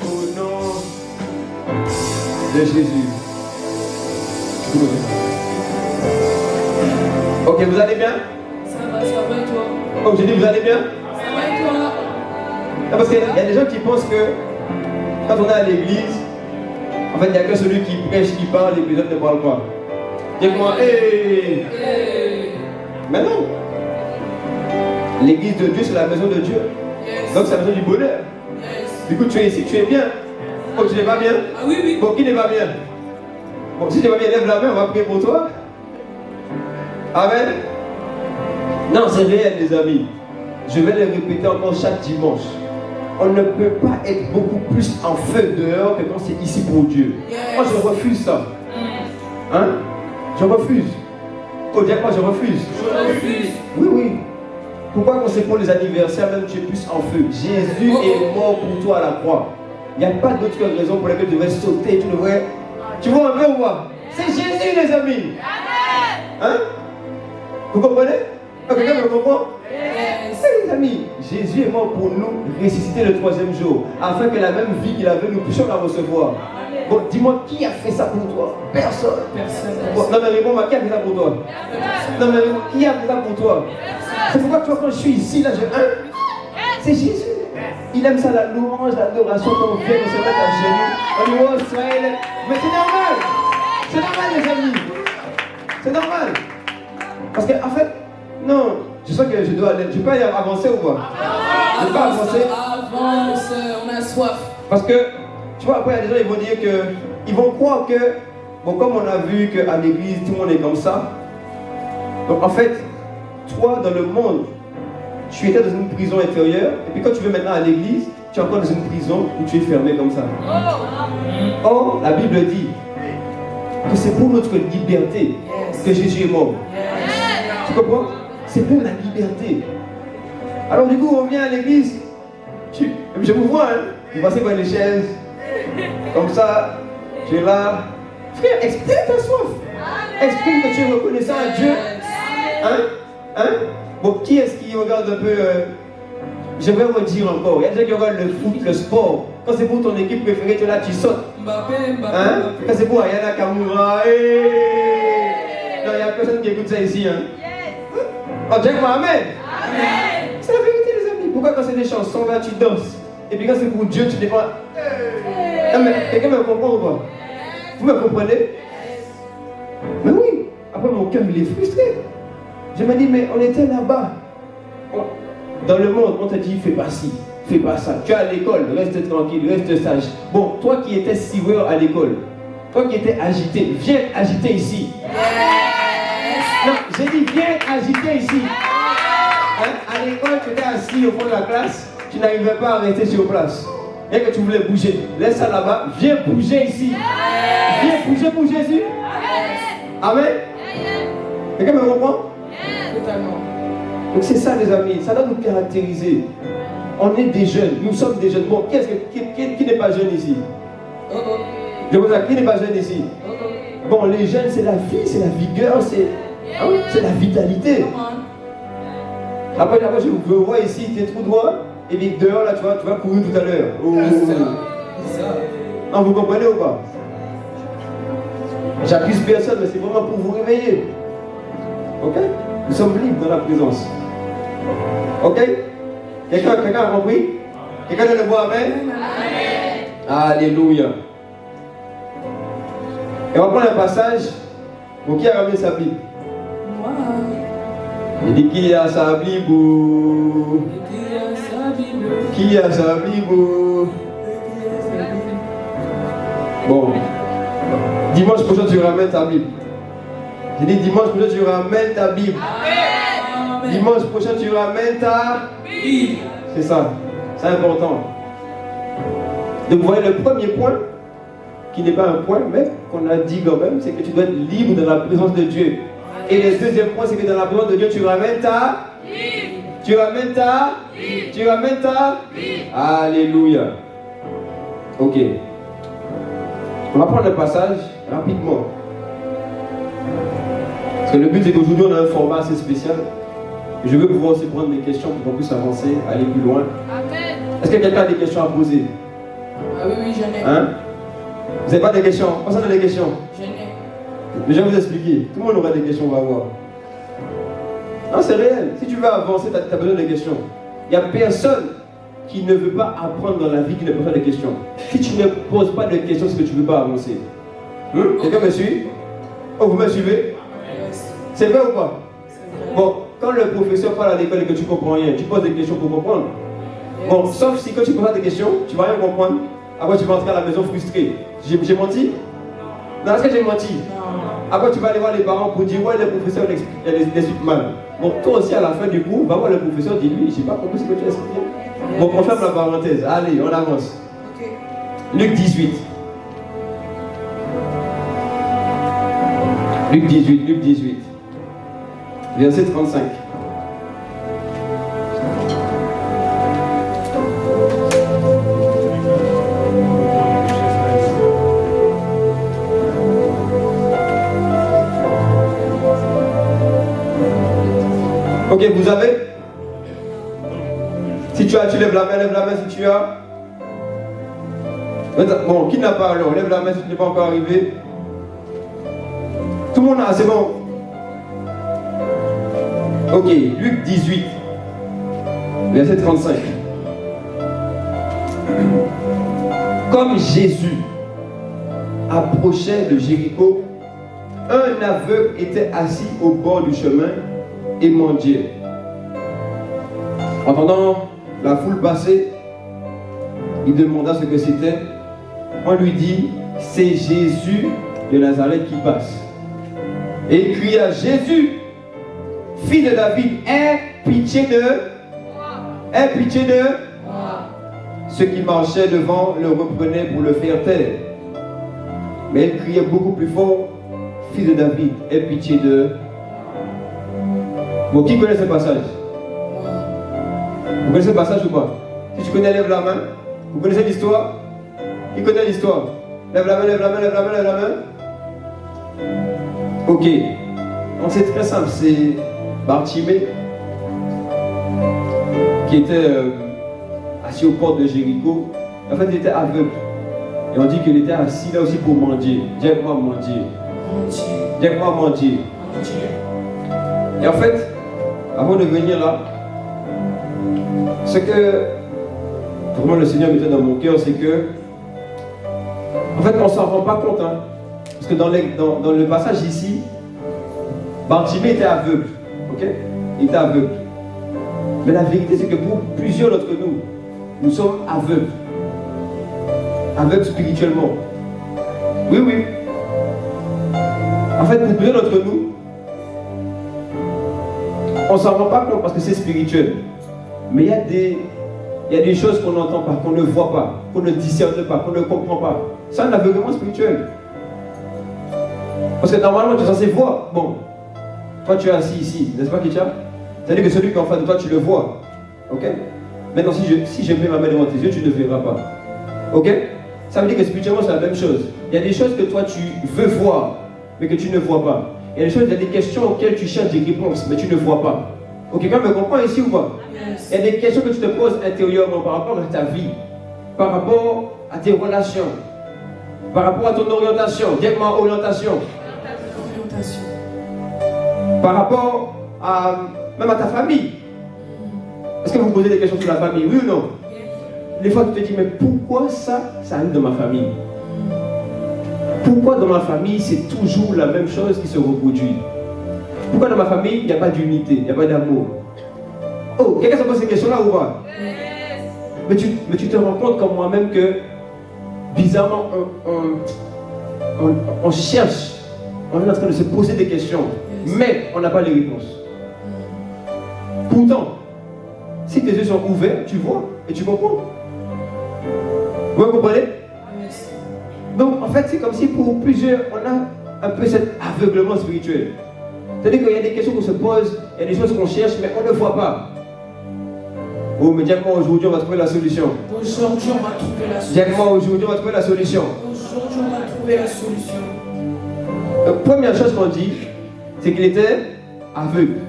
Au nom de Jésus. Ok, vous allez bien? Ça va et toi? Comme je dis, vous allez bien? Ça va et toi? Non, parce qu'il y a des gens qui pensent que quand on est à l'église, en fait, il n'y a que celui qui prêche, qui parle, et les autres ne parlent pas. Dis-moi, hé! Mais non! L'église de Dieu, c'est la maison de Dieu. Yes. Donc, c'est la maison du bonheur. Yes. Du coup, tu es ici, tu es bien. Oh, tu n'es pas bien? Ah oui, oui. Bon, qui n'est pas bien? Bon, si tu n'es pas bien, lève la main, on va prier pour toi. Amen. Non, c'est réel, les amis. Je vais le répéter encore chaque dimanche. On ne peut pas être beaucoup plus en feu dehors que quand c'est ici pour Dieu. Yes. Moi, je refuse ça. Hein? Je refuse. Oh, dis moi, je refuse. Je refuse. Oui, oui. Pourquoi quand c'est pour les anniversaires, même tu es plus en feu? Jésus est mort pour toi à la croix. Il n'y a pas d'autre raison pour laquelle tu devrais sauter. Tu devrais... Tu vois un peu ou pas? C'est Jésus, les amis. Hein? Vous comprenez? Quelqu'un me comprend? Yes. Les amis, Jésus est mort pour nous ressusciter le 3e jour, afin que la même vie qu'il avait, nous puissions la recevoir. Bon, dis-moi, qui a fait ça pour toi? Personne. Personne. Bon, non, mais réponds-moi, qui a fait ça pour toi? Non, mais réponds, qui a fait ça pour toi? C'est pourquoi tu vois, quand je suis ici, là, c'est Jésus. Il aime ça, la louange, l'adoration, quand on vient, on se met à genoux. On dit, oh, Israël. Mais c'est normal. C'est normal, les amis. C'est normal. Parce qu'en fait, non, je sens que je dois aller. Je peux aller avancer ou pas? Je peux pas avancer. Avance, on a soif. Parce que, tu vois, après, il y a des gens, ils vont dire que, ils vont croire que, bon, comme on a vu qu'à l'église, tout le monde est comme ça. Donc, en fait, toi, dans le monde, tu étais dans une prison intérieure, et puis quand tu veux maintenant à l'église, tu es encore dans une prison où tu es fermé comme ça. Or, la Bible dit que c'est pour notre liberté que Jésus est mort. Tu comprends? C'est pour la liberté. Alors du coup, on vient à l'église, je vous vois, hein, vous passez par les chaises, comme ça, tu es là. Frère, exprime ta soif. Exprime que tu es reconnaissant à Dieu. Hein? Hein? Bon, qui est-ce qui regarde un peu je vais vous dire encore, il y a des gens qui regardent le foot, le sport. Quand c'est pour ton équipe préférée, tu es là, tu sautes. Mbappé. Hein? Quand c'est pour Ayana Kamura, non, il n'y a personne qui écoute ça ici. Hein? Oh, dis-moi amen. C'est la vérité, les amis. Pourquoi quand c'est des chansons, là, tu danses? Et puis quand c'est pour Dieu, tu n'es pas... Non, mais quelqu'un me comprend ou pas? Vous me comprenez? Mais oui. Après, mon cœur, il est frustré. Je me dis, mais on était là-bas. Dans le monde, on te dit, fais pas ci, fais pas ça. Tu es à l'école, reste tranquille, reste sage. Bon, toi qui étais suiveur à l'école, toi qui étais agité, viens agiter ici. Non, j'ai dit, viens agiter ici. Hein? À l'école, tu étais assis au fond de la classe, tu n'arrivais pas à rester sur place. Et que tu voulais bouger, laisse ça là-bas, viens bouger ici. Viens bouger pour Jésus. Amen. Quelqu'un me comprend? Totalement. Donc c'est ça, les amis, ça doit nous caractériser. On est des jeunes, nous sommes des jeunes. Bon, qui n'est pas jeune ici? Je vous dis, qui n'est pas jeune ici? Bon, les jeunes, c'est la vie, c'est la vigueur, c'est la vitalité. Après, je vous vois ici, tu es tout droit, et puis dehors, là, tu vas courir tout à l'heure. Oh. Non, vous comprenez ou pas? J'accuse personne, mais c'est vraiment pour vous réveiller. Ok? Nous sommes libres dans la présence. Ok? Quelqu'un a compris? Quelqu'un donne le mot amen? Alléluia. Et on va prendre un passage. Pour qui a ramené sa Bible? Moi. Il dit qui a sa Bible? Qui a sa Bible? Bon. Dimanche prochain, tu ramènes ta Bible. J'ai dit dimanche prochain, tu ramènes ta Bible. Amen. Dimanche prochain, tu ramènes ta Bible. C'est ça. C'est important. Donc, vous voyez, le premier point, qui n'est pas un point, mais qu'on a dit quand même, c'est que tu dois être libre dans la présence de Dieu. Et le deuxième point, c'est que dans la présence de Dieu, tu ramènes ta Bible. Tu ramènes ta Bible. Tu ramènes ta Bible. Alléluia. Ok. On va prendre le passage rapidement. Parce que le but c'est qu'aujourd'hui on a un format assez spécial. Je veux pouvoir aussi prendre des questions pour qu'on puisse avancer, aller plus loin. Amen. Est-ce que quelqu'un a des questions à poser? Ah oui, oui, j'en ai. Hein? Vous n'avez pas de questions? Personne n'a des questions? J'en ai. Mais je vais vous expliquer. Tout le monde aura des questions, on va voir. Non, c'est réel. Si tu veux avancer, tu as besoin de questions. Il n'y a personne qui ne veut pas apprendre dans la vie qui ne pose pas de questions. Si tu ne poses pas de questions, c'est que tu ne veux pas avancer. Quelqu'un me suit? Oh, vous me suivez? Yes. C'est vrai ou pas? C'est vrai. Bon, quand le professeur parle à l'école et que tu ne comprends rien, tu poses des questions pour comprendre. Bon, sauf si quand tu poses pas des questions, tu ne vas rien comprendre. Après, tu vas rentrer à la maison frustré. J'ai menti? Non, est-ce que j'ai menti? Non. Après, tu vas aller voir les parents pour dire, ouais, le professeur l'explique mal. Bon, toi aussi, à la fin du cours, va voir le professeur, dis-lui, je n'ai pas compris ce que tu as expliqué. Bon, on ferme la parenthèse. Allez, on avance. Ok. Luc 18. Luc 18. Verset 35. Ok, vous avez? Si tu as, tu lèves la main si tu as. Bon, qui n'a pas alors? Lève la main si tu n'es pas encore arrivé. Tout le monde a, c'est bon. Ok, Luc 18, verset 35. Comme Jésus approchait de Jéricho, un aveugle était assis au bord du chemin et mendiait. Entendant la foule passer, il demanda ce que c'était. On lui dit, c'est Jésus de Nazareth qui passe. Et il cria, Jésus, fils de David, aie pitié de Moi. Ceux qui marchaient devant le reprenaient pour le faire taire. Mais il criait beaucoup plus fort, fils de David, aie pitié de. Bon, qui connaît ce passage? Moi. Vous connaissez ce passage ou pas? Si tu connais, lève la main. Vous connaissez l'histoire? Qui connaît l'histoire? Lève la main, lève la main, lève la main, lève la main. Ok. Donc c'est très simple, c'est Bartimée qui était assis aux portes de Jéricho. En fait, il était aveugle. Et on dit qu'il était assis là aussi pour mendier. Dis avec moi mendier. Mendier. Dis avec moi mendier. Mendier. Et en fait, avant de venir là, ce que vraiment le Seigneur mettait dans mon cœur, c'est que en fait, on ne s'en rend pas compte. Hein, parce que dans le passage ici, Bartimée était aveugle. Ok? Il était aveugle. Mais la vérité, c'est que pour plusieurs d'entre nous, nous sommes aveugles. Aveugles spirituellement. Oui, oui. En fait, pour plusieurs d'entre nous, on ne s'en rend pas compte parce que c'est spirituel. Mais il y a des choses qu'on n'entend pas, qu'on ne voit pas, qu'on ne discerne pas, qu'on ne comprend pas. C'est un aveuglement spirituel. Parce que normalement, tu es censé voir. Bon, toi tu es assis ici, n'est-ce pas, Kitia? C'est-à-dire que celui qui est en face de toi, tu le vois. Ok? Maintenant, si je mets ma main devant tes yeux, tu ne verras pas. Ok? Ça veut dire que spirituellement, c'est la même chose. Il y a des choses que toi, tu veux voir, mais que tu ne vois pas. Il y a des questions auxquelles tu cherches des réponses, mais tu ne vois pas. Ok, quelqu'un me comprend ici ou pas? Yes. Il y a des questions que tu te poses intérieurement par rapport à ta vie, par rapport à tes relations, par rapport à ton orientation. Dis-moi orientation. Orientation. Par rapport à même à ta famille. Est-ce que vous posez des questions sur la famille? Oui ou non? Des fois tu te dis, mais pourquoi ça arrive dans ma famille? Pourquoi dans ma famille c'est toujours la même chose qui se reproduit? Pourquoi dans ma famille il n'y a pas d'unité, il n'y a pas d'amour? Oh, quelqu'un se pose ces questions-là ou pas? Mais tu te rends compte comme moi-même que bizarrement on cherche, on est en train de se poser des questions, mais on n'a pas les réponses. Pourtant, si tes yeux sont ouverts, tu vois et tu comprends. Vous comprenez? Yes. Donc en fait, c'est comme si pour plusieurs, on a un peu cet aveuglement spirituel. C'est-à-dire qu'il y a des questions qu'on se pose, il y a des choses qu'on cherche, mais on ne voit pas. Oh, mais dis-moi aujourd'hui, on va trouver la solution. Aujourd'hui, on va trouver la solution. Dis-moi aujourd'hui, on va trouver la solution. Aujourd'hui, on va trouver la solution. La première chose qu'on dit, c'est qu'il était aveugle.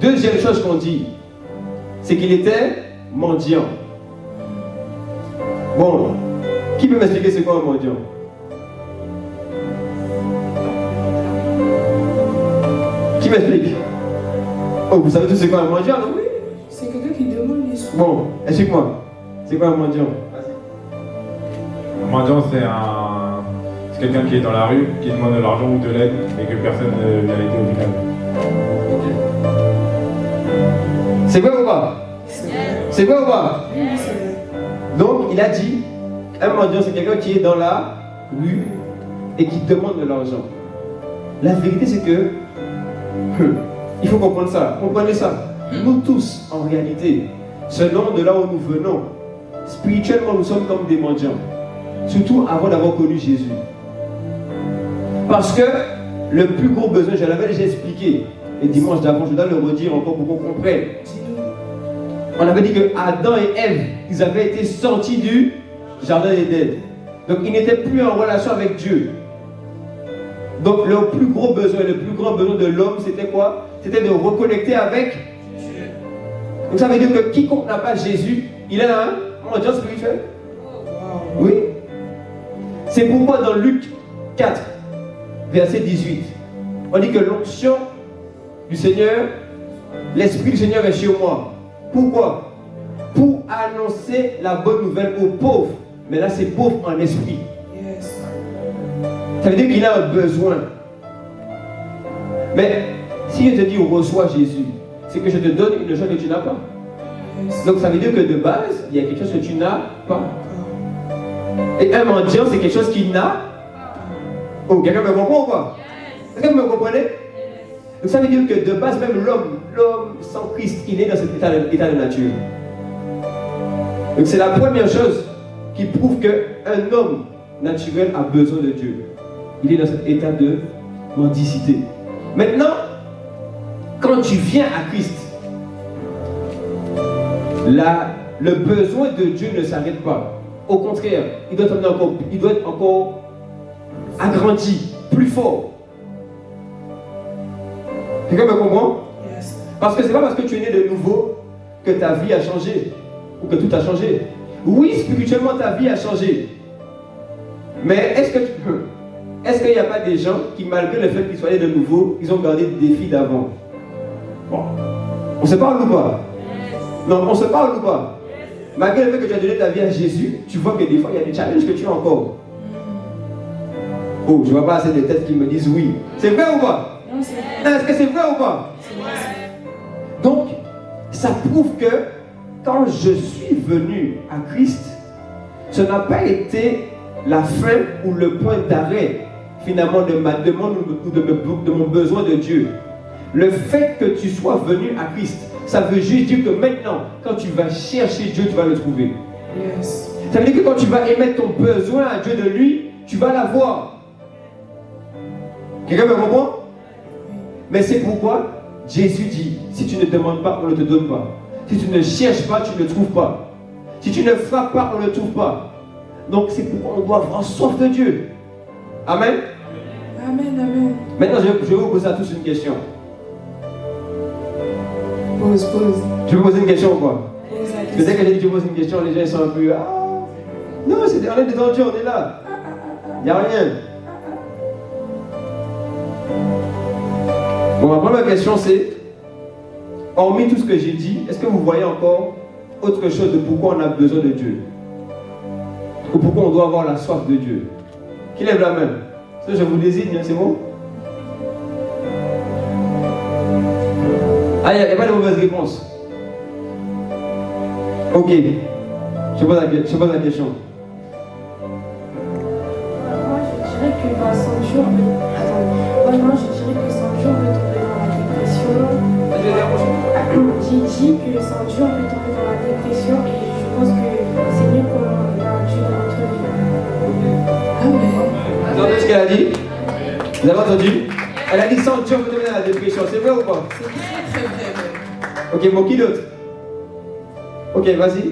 Deuxième chose qu'on dit, c'est qu'il était mendiant. Bon, Qui peut m'expliquer c'est quoi un mendiant? Qui m'explique? Oh, vous savez tous c'est quoi un mendiant, non? Oui, c'est quelqu'un qui demande les sous. Bon, explique-moi. C'est quoi un mendiant? Un mendiant, c'est quelqu'un qui est dans la rue, qui demande de l'argent ou de l'aide, et que personne ne vient l'aider au final. C'est vrai ou pas? C'est vrai ou pas? Oui, c'est vrai. Donc, il a dit, un mendiant, c'est quelqu'un qui est dans la rue et qui demande de l'argent. La vérité, c'est que, il faut comprendre ça. Comprenez ça. Nous tous, en réalité, selon de là où nous venons, spirituellement, nous sommes comme des mendiants. Surtout avant d'avoir connu Jésus. Parce que le plus gros besoin, je l'avais déjà expliqué, et dimanche d'avant, je dois le redire encore pour qu'on comprenne. On avait dit que Adam et Ève, ils avaient été sortis du jardin d'Éden. Donc ils n'étaient plus en relation avec Dieu. Donc le plus gros besoin, le plus grand besoin de l'homme, c'était quoi? C'était de reconnecter avec Dieu. Donc ça veut dire que quiconque n'a pas Jésus, il est un mendiant spirituel. Oui. C'est pourquoi dans Luc 4, verset 18, on dit que l'onction du Seigneur, l'Esprit du Seigneur est sur moi. Pourquoi? Pour annoncer la bonne nouvelle aux pauvres. Mais là, c'est pauvre en esprit. Yes. Ça veut dire qu'il a un besoin. Mais si je te dis reçois Jésus, c'est que je te donne une chose que tu n'as pas. Yes. Donc ça veut dire que de base, il y a quelque chose que tu n'as pas. Et un mendiant, c'est quelque chose qu'il n'a. Oh, quelqu'un me comprend ou pas? Est-ce que vous me comprenez? Donc ça veut dire que de base, même l'homme sans Christ, il est dans cet état de nature. Donc c'est la première chose qui prouve qu'un homme naturel a besoin de Dieu. Il est dans cet état de mendicité. Maintenant, quand tu viens à Christ, le besoin de Dieu ne s'arrête pas. Au contraire, il doit être encore agrandi, plus fort. Quelqu'un me comprend? Yes. Parce que ce n'est pas parce que tu es né de nouveau que ta vie a changé ou que tout a changé. Oui, spirituellement, ta vie a changé. Mais est-ce qu'il n'y a pas des gens qui, malgré le fait qu'ils soient nés de nouveau, ils ont gardé des défis d'avant? Bon. On se parle ou pas? Non, on se parle ou pas? Malgré le fait que tu as donné ta vie à Jésus, tu vois que des fois, il y a des challenges que tu as encore. Oh, je ne vois pas assez de têtes qui me disent oui. C'est vrai ou pas? Non, c'est vrai. Est-ce que c'est vrai ou pas? C'est vrai. Donc, ça prouve que quand je suis venu à Christ, ce n'a pas été la fin ou le point d'arrêt finalement de ma demande ou de mon besoin de Dieu. Le fait que tu sois venu à Christ, ça veut juste dire que maintenant, quand tu vas chercher Dieu, tu vas le trouver. Yes. Ça veut dire que quand tu vas émettre ton besoin à Dieu de lui, tu vas l'avoir. Quelqu'un me comprend? Mais c'est pourquoi Jésus dit, si tu ne demandes pas, on ne te donne pas. Si tu ne cherches pas, tu ne trouves pas. Si tu ne frappes pas, on ne trouve pas. Donc c'est pourquoi on doit avoir soif de Dieu. Amen. Amen, amen. Maintenant, je vais vous poser à tous une question. Pause. Je vais vous poser une question ou quoi? Pose la Parce que question. dès que j'ai dit que je pose une question, les gens ils sont un peu... Ah, non, on est détendu, on est là. Il n'y a rien. Bon, ma première question c'est, hormis tout ce que j'ai dit, est-ce que vous voyez encore autre chose de pourquoi on a besoin de Dieu? Ou pourquoi on doit avoir la soif de Dieu? Qui lève la main? Ça, je vous désigne, hein, c'est bon? Ah, il n'y a pas de mauvaise réponse. Ok. Je pose la question. Moi, je dirais que dans 100 jours, moi, je dirais que 100 jours, on peut tomber dans la dépression. J'ai dit que 100 jours, on peut tomber dans la dépression et je pense que c'est mieux qu'on a Dieu dans notre vie. Amen. Vous entendez ce qu'elle a dit? Vous avez entendu? Elle a dit 100 jours, vous tomber dans la dépression. C'est vrai ou pas? C'est très très vrai. Ok, bon, qui d'autre? Ok, vas-y.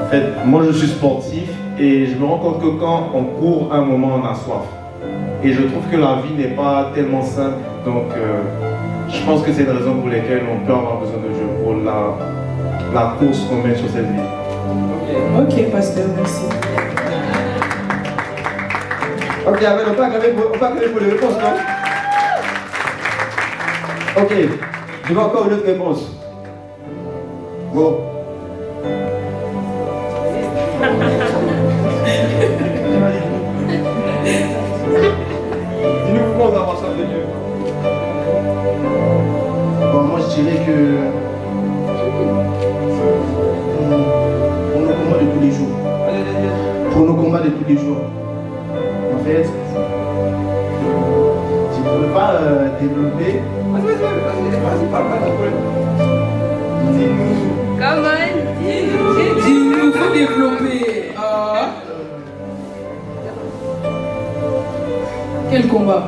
En fait, moi je suis sportif et je me rends compte que quand on court un moment, on a soif. Et je trouve que la vie n'est pas tellement simple. Donc, je pense que c'est une raison pour laquelle on peut avoir besoin de Dieu pour la course qu'on met sur cette vie. Ok, pasteur, merci. Ok, amen. On peut acclamer pour les réponses, non? Ok. Je veux encore une autre réponse. Bon. Dis-nous pourquoi on doit avoir soif de Dieu. Bon, moi je dirais que pour nos combats de tous les jours, pour nos combats de tous les jours, en fait, je ne pourrais pas développer. Vas-y, parle, pas de problème. Dis-nous. Dis-nous, faut développer. Quel combat?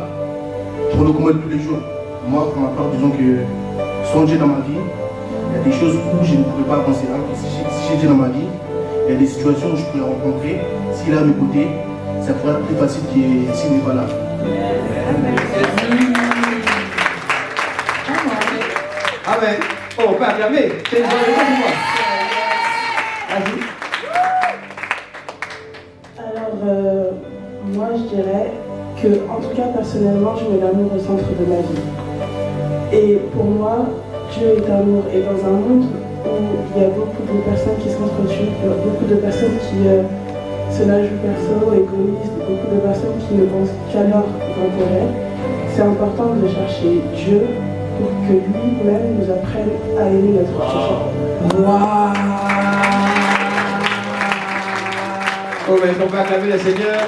Pour nos combats de tous les jours, moi pour ma part, disons que songer dans ma vie, il y a des choses où je ne pourrais pas avancer. Si j'ai Dieu dans ma vie, il y a des situations où je pourrais rencontrer. S'il est à mes côtés, ça pourrait être plus facile s'il n'est pas là. Amen. Oh, on peut acclamer. C'est une bonne réponse pour moi. Vas-y. Alors, moi, je dirais que, en tout cas, personnellement, je mets l'amour au centre de ma vie. Et pour moi, Dieu est amour. Et dans un monde où il y a beaucoup de personnes qui s'entretuent, beaucoup de personnes qui se la jouent perso, égoïstes, beaucoup de personnes qui ne pensent qu'à leurs intérêts, c'est important de chercher Dieu pour que lui-même nous apprenne à aimer notre prochain. Waouh! Oh, mais on peut acclamer le Seigneur.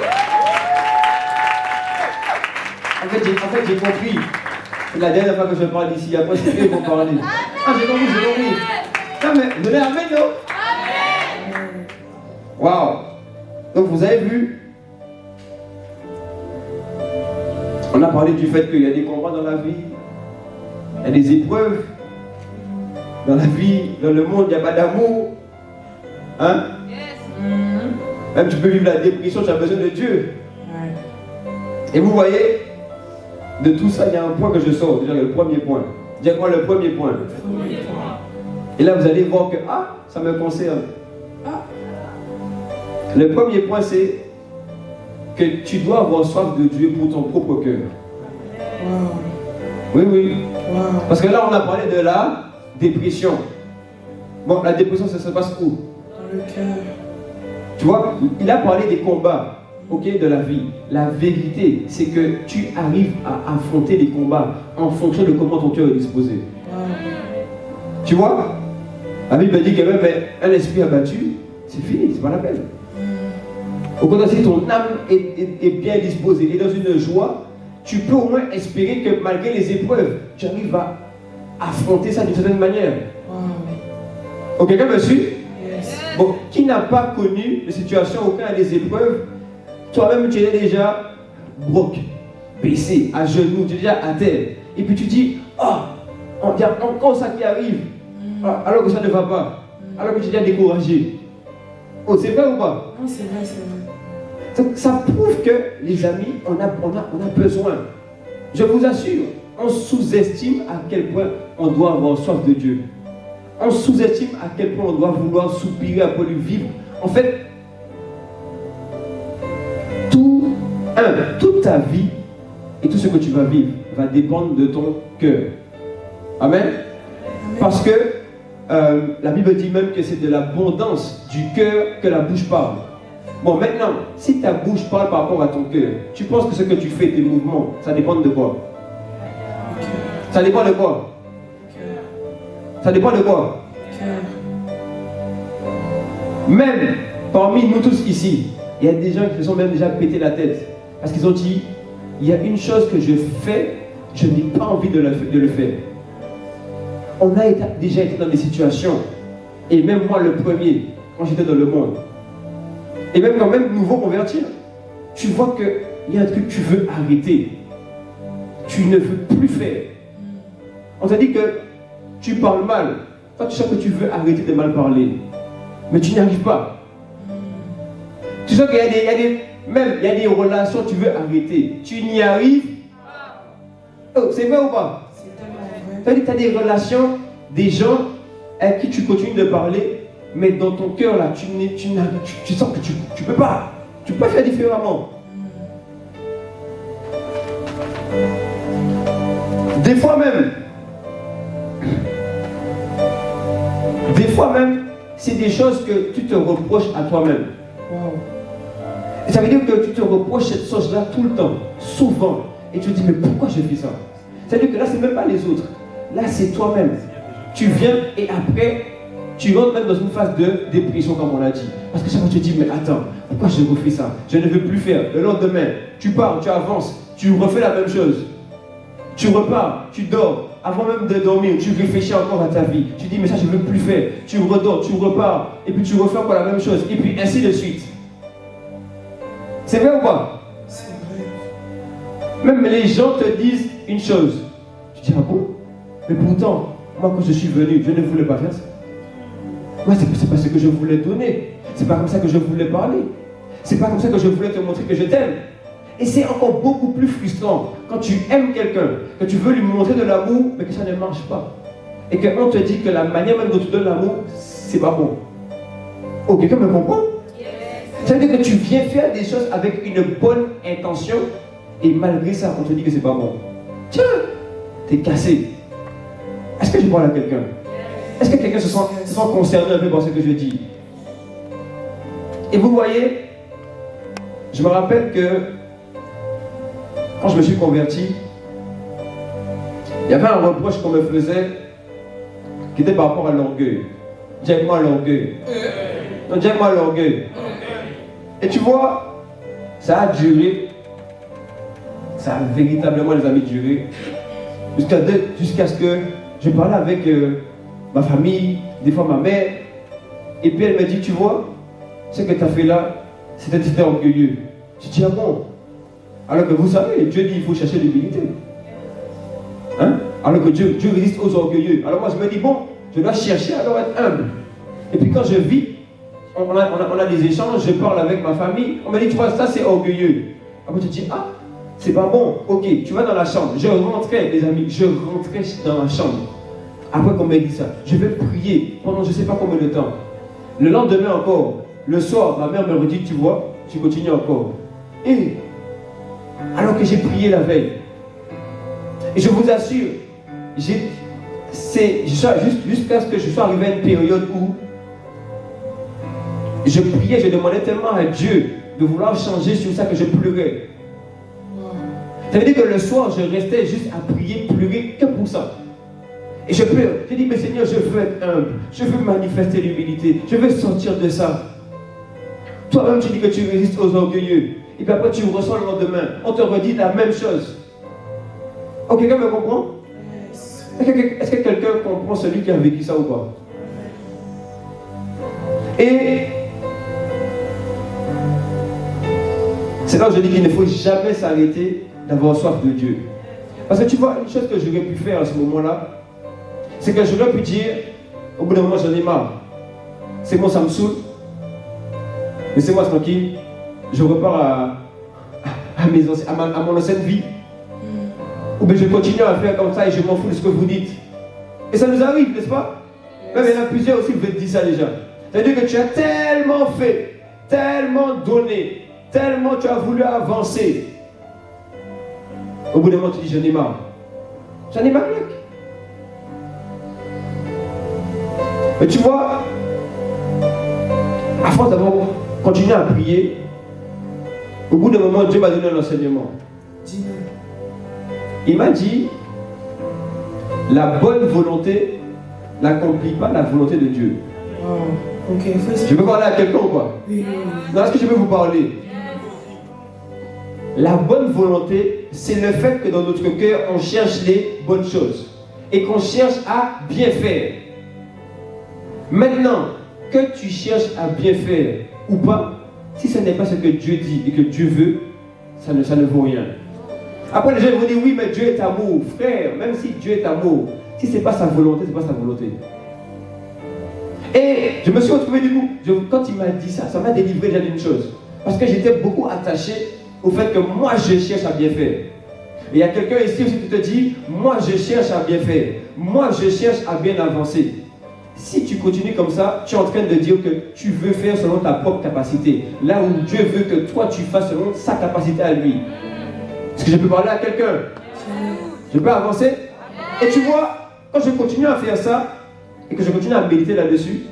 En fait, j'ai compris. C'est la dernière fois que je parle ici. Après, c'est eux qui vont parler. Ah, j'ai compris. Non, mais venez, amen, non? Waouh! Donc, vous avez vu, on a parlé du fait qu'il y a des combats dans la vie, il y a des épreuves dans la vie, dans le monde, il n'y a pas d'amour. Hein? Même tu peux vivre la dépression, tu as besoin de Dieu. Et vous voyez, de tout ça, il y a un point que je sors, déjà le premier point. Dis quoi le premier point? Et là, vous allez voir que, ça me concerne. Le premier point, c'est que tu dois avoir soif de Dieu pour ton propre cœur. Oui. Parce que là, on a parlé de la dépression. Bon, la dépression, ça se passe où? Dans le cœur. Tu vois, il a parlé des combats, de la vie. La vérité, c'est que tu arrives à affronter les combats en fonction de comment ton cœur est disposé. Tu vois, la Bible dit que même un esprit abattu, c'est fini, c'est pas la peine. Au contraire, si ton âme est bien disposée et dans une joie, tu peux au moins espérer que malgré les épreuves, tu arrives à affronter ça d'une certaine manière. Ok, quelqu'un me suit? Bon, qui n'a pas connu des situations où quand il y a des épreuves, toi-même tu es déjà broc, baissé, à genoux, tu es déjà à terre. Et puis tu dis, il y a encore ça qui arrive, alors que ça ne va pas, alors que tu es déjà découragé. Oh, c'est vrai ou pas? Non, c'est vrai. Ça prouve que, les amis, on a besoin. Je vous assure, on sous-estime à quel point on doit avoir soif de Dieu. On sous-estime à quel point on doit vouloir soupirer après lui vivre. En fait, toute ta vie et tout ce que tu vas vivre va dépendre de ton cœur. Amen. Parce que la Bible dit même que c'est de l'abondance du cœur que la bouche parle. Bon, maintenant, si ta bouche parle par rapport à ton cœur, tu penses que ce que tu fais, tes mouvements, ça dépend de quoi? Ça dépend de quoi? Ça dépend de quoi? Même parmi nous tous ici, il y a des gens qui se sont même déjà pété la tête. Parce qu'ils ont dit, il y a une chose que je fais, je n'ai pas envie de le faire. On a déjà été dans des situations, et même moi le premier, quand j'étais dans le monde, et même quand même nouveau converti, tu vois qu'il y a un truc que tu veux arrêter. Tu ne veux plus faire. On t'a dit que tu parles mal. Toi, tu sens que tu veux arrêter de mal parler. Mais tu n'y arrives pas. Tu sens qu'il y a des relations que tu veux arrêter. Tu n'y arrives pas. Oh, c'est vrai ou pas? C'est tellement vrai. Tu as des relations, des gens avec qui tu continues de parler, mais dans ton cœur, là, tu sens que tu peux pas. Tu peux pas faire différemment. Des fois même, c'est des choses que tu te reproches à toi-même. Wow. Et ça veut dire que tu te reproches cette chose-là tout le temps, souvent. Et tu te dis, mais pourquoi je fais ça? Ça veut dire que là, c'est même pas les autres. Là, c'est toi-même. Tu viens et après, tu rentres même dans une phase de dépression, comme on l'a dit. Parce que chaque fois, tu te dis, mais attends, pourquoi je refais ça? Je ne veux plus faire. Le lendemain, tu pars, tu avances, tu refais la même chose. Tu repars, tu dors. Avant même de dormir, tu réfléchis encore à ta vie. Tu dis, mais ça, je ne veux plus faire. Tu redors, tu repars. Et puis tu refais encore la même chose. Et puis ainsi de suite. C'est vrai ou pas? C'est vrai. Même les gens te disent une chose. Tu dis, ah bon? Mais pourtant, moi, quand je suis venu, je ne voulais pas faire ça. Moi, c'est pas ce que je voulais donner. C'est pas comme ça que je voulais parler. C'est pas comme ça que je voulais te montrer que je t'aime. Et c'est encore beaucoup plus frustrant quand tu aimes quelqu'un, que tu veux lui montrer de l'amour, mais que ça ne marche pas. Et qu'on te dit que la manière même dont tu donnes l'amour, c'est pas bon. Oh, quelqu'un me comprend? Ça veut dire que tu viens faire des choses avec une bonne intention, et malgré ça, on te dit que c'est pas bon. Tiens, t'es cassé. Est-ce que je parle à quelqu'un? Est-ce que quelqu'un se sent concerné un peu par ce que je dis? Et vous voyez, je me rappelle que quand je me suis converti, il y avait un reproche qu'on me faisait qui était par rapport à l'orgueil. Dis avec moi l'orgueil. Non, dis avec moi l'orgueil. Et tu vois, ça a duré. Ça a véritablement, les amis, duré. Jusqu'à ce que je parlais avec ma famille, des fois ma mère. Et puis elle me dit, tu vois, ce que tu as fait là, c'était orgueilleux. Je dis, ah bon? Alors que vous savez, Dieu dit, il faut chercher l'humilité. Hein? Alors que Dieu résiste aux orgueilleux. Alors moi je me dis, bon, je dois chercher alors être humble. Et puis quand je vis, on a des échanges, je parle avec ma famille, on me dit, tu vois, ça c'est orgueilleux. Après tu te dis, ah, c'est pas bon, ok, tu vas dans la chambre. Je rentrais, les amis, je rentrais dans la chambre. Après qu'on me dit ça, je vais prier pendant je ne sais pas combien de temps. Le lendemain encore, le soir, ma mère me redit, tu vois, tu continues encore. Et alors que j'ai prié la veille. Et je vous assure, jusqu'à ce que je sois arrivé à une période où je priais, je demandais tellement à Dieu de vouloir changer sur ça que je pleurais. Ça veut dire que le soir, je restais juste à prier, pleurer que pour ça. Et je pleure. Je dis, mais Seigneur, je veux être humble. Je veux manifester l'humilité. Je veux sortir de ça. Toi-même, tu dis que tu résistes aux orgueilleux. Et puis après, tu ressens le lendemain. On te redit la même chose. Oh, quelqu'un me comprend? Est-ce que quelqu'un comprend celui qui a vécu ça ou pas? Et c'est là où je dis qu'il ne faut jamais s'arrêter d'avoir soif de Dieu. Parce que tu vois, une chose que j'aurais pu faire à ce moment-là, c'est que j'aurais pu dire, au bout d'un moment, j'en ai marre. C'est bon, ça me saoule. Laissez-moi tranquille. Je repars à mon ancienne vie. Ou bien je continue à faire comme ça et je m'en fous de ce que vous dites. Et ça nous arrive, n'est-ce pas? Même il y en a plusieurs aussi qui veulent dire ça déjà. C'est-à-dire que tu as tellement fait, tellement donné, tellement tu as voulu avancer. Au bout d'un moment, tu dis, j'en ai marre. J'en ai marre, mec. Mais tu vois, à force d'avoir continué à prier, au bout d'un moment, Dieu m'a donné un enseignement. Il m'a dit, la bonne volonté n'accomplit pas la volonté de Dieu. Wow. Okay. Je peux parler à quelqu'un ou pas? Oui. Non, est-ce que je peux vous parler? La bonne volonté, c'est le fait que dans notre cœur, on cherche les bonnes choses. Et qu'on cherche à bien faire. Maintenant, que tu cherches à bien faire ou pas, si ce n'est pas ce que Dieu dit et que Dieu veut, ça ne vaut rien. Après, les gens vont dire, oui, mais Dieu est amour. Frère, même si Dieu est amour, si ce n'est pas sa volonté, ce n'est pas sa volonté. Et je me suis retrouvé du coup, quand il m'a dit ça, ça m'a délivré déjà d'une chose. Parce que j'étais beaucoup attaché au fait que moi, je cherche à bien faire. Et il y a quelqu'un ici aussi qui te dit, moi, je cherche à bien faire. Moi, je cherche à bien avancer. si tu continues comme ça, tu es en train de dire que tu veux faire selon ta propre capacité. Là où Dieu veut que toi tu fasses selon sa capacité à lui. Est-ce que je peux parler à quelqu'un? Je peux avancer? Et tu vois, quand je continue à faire ça, et que je continue à méditer là-dessus,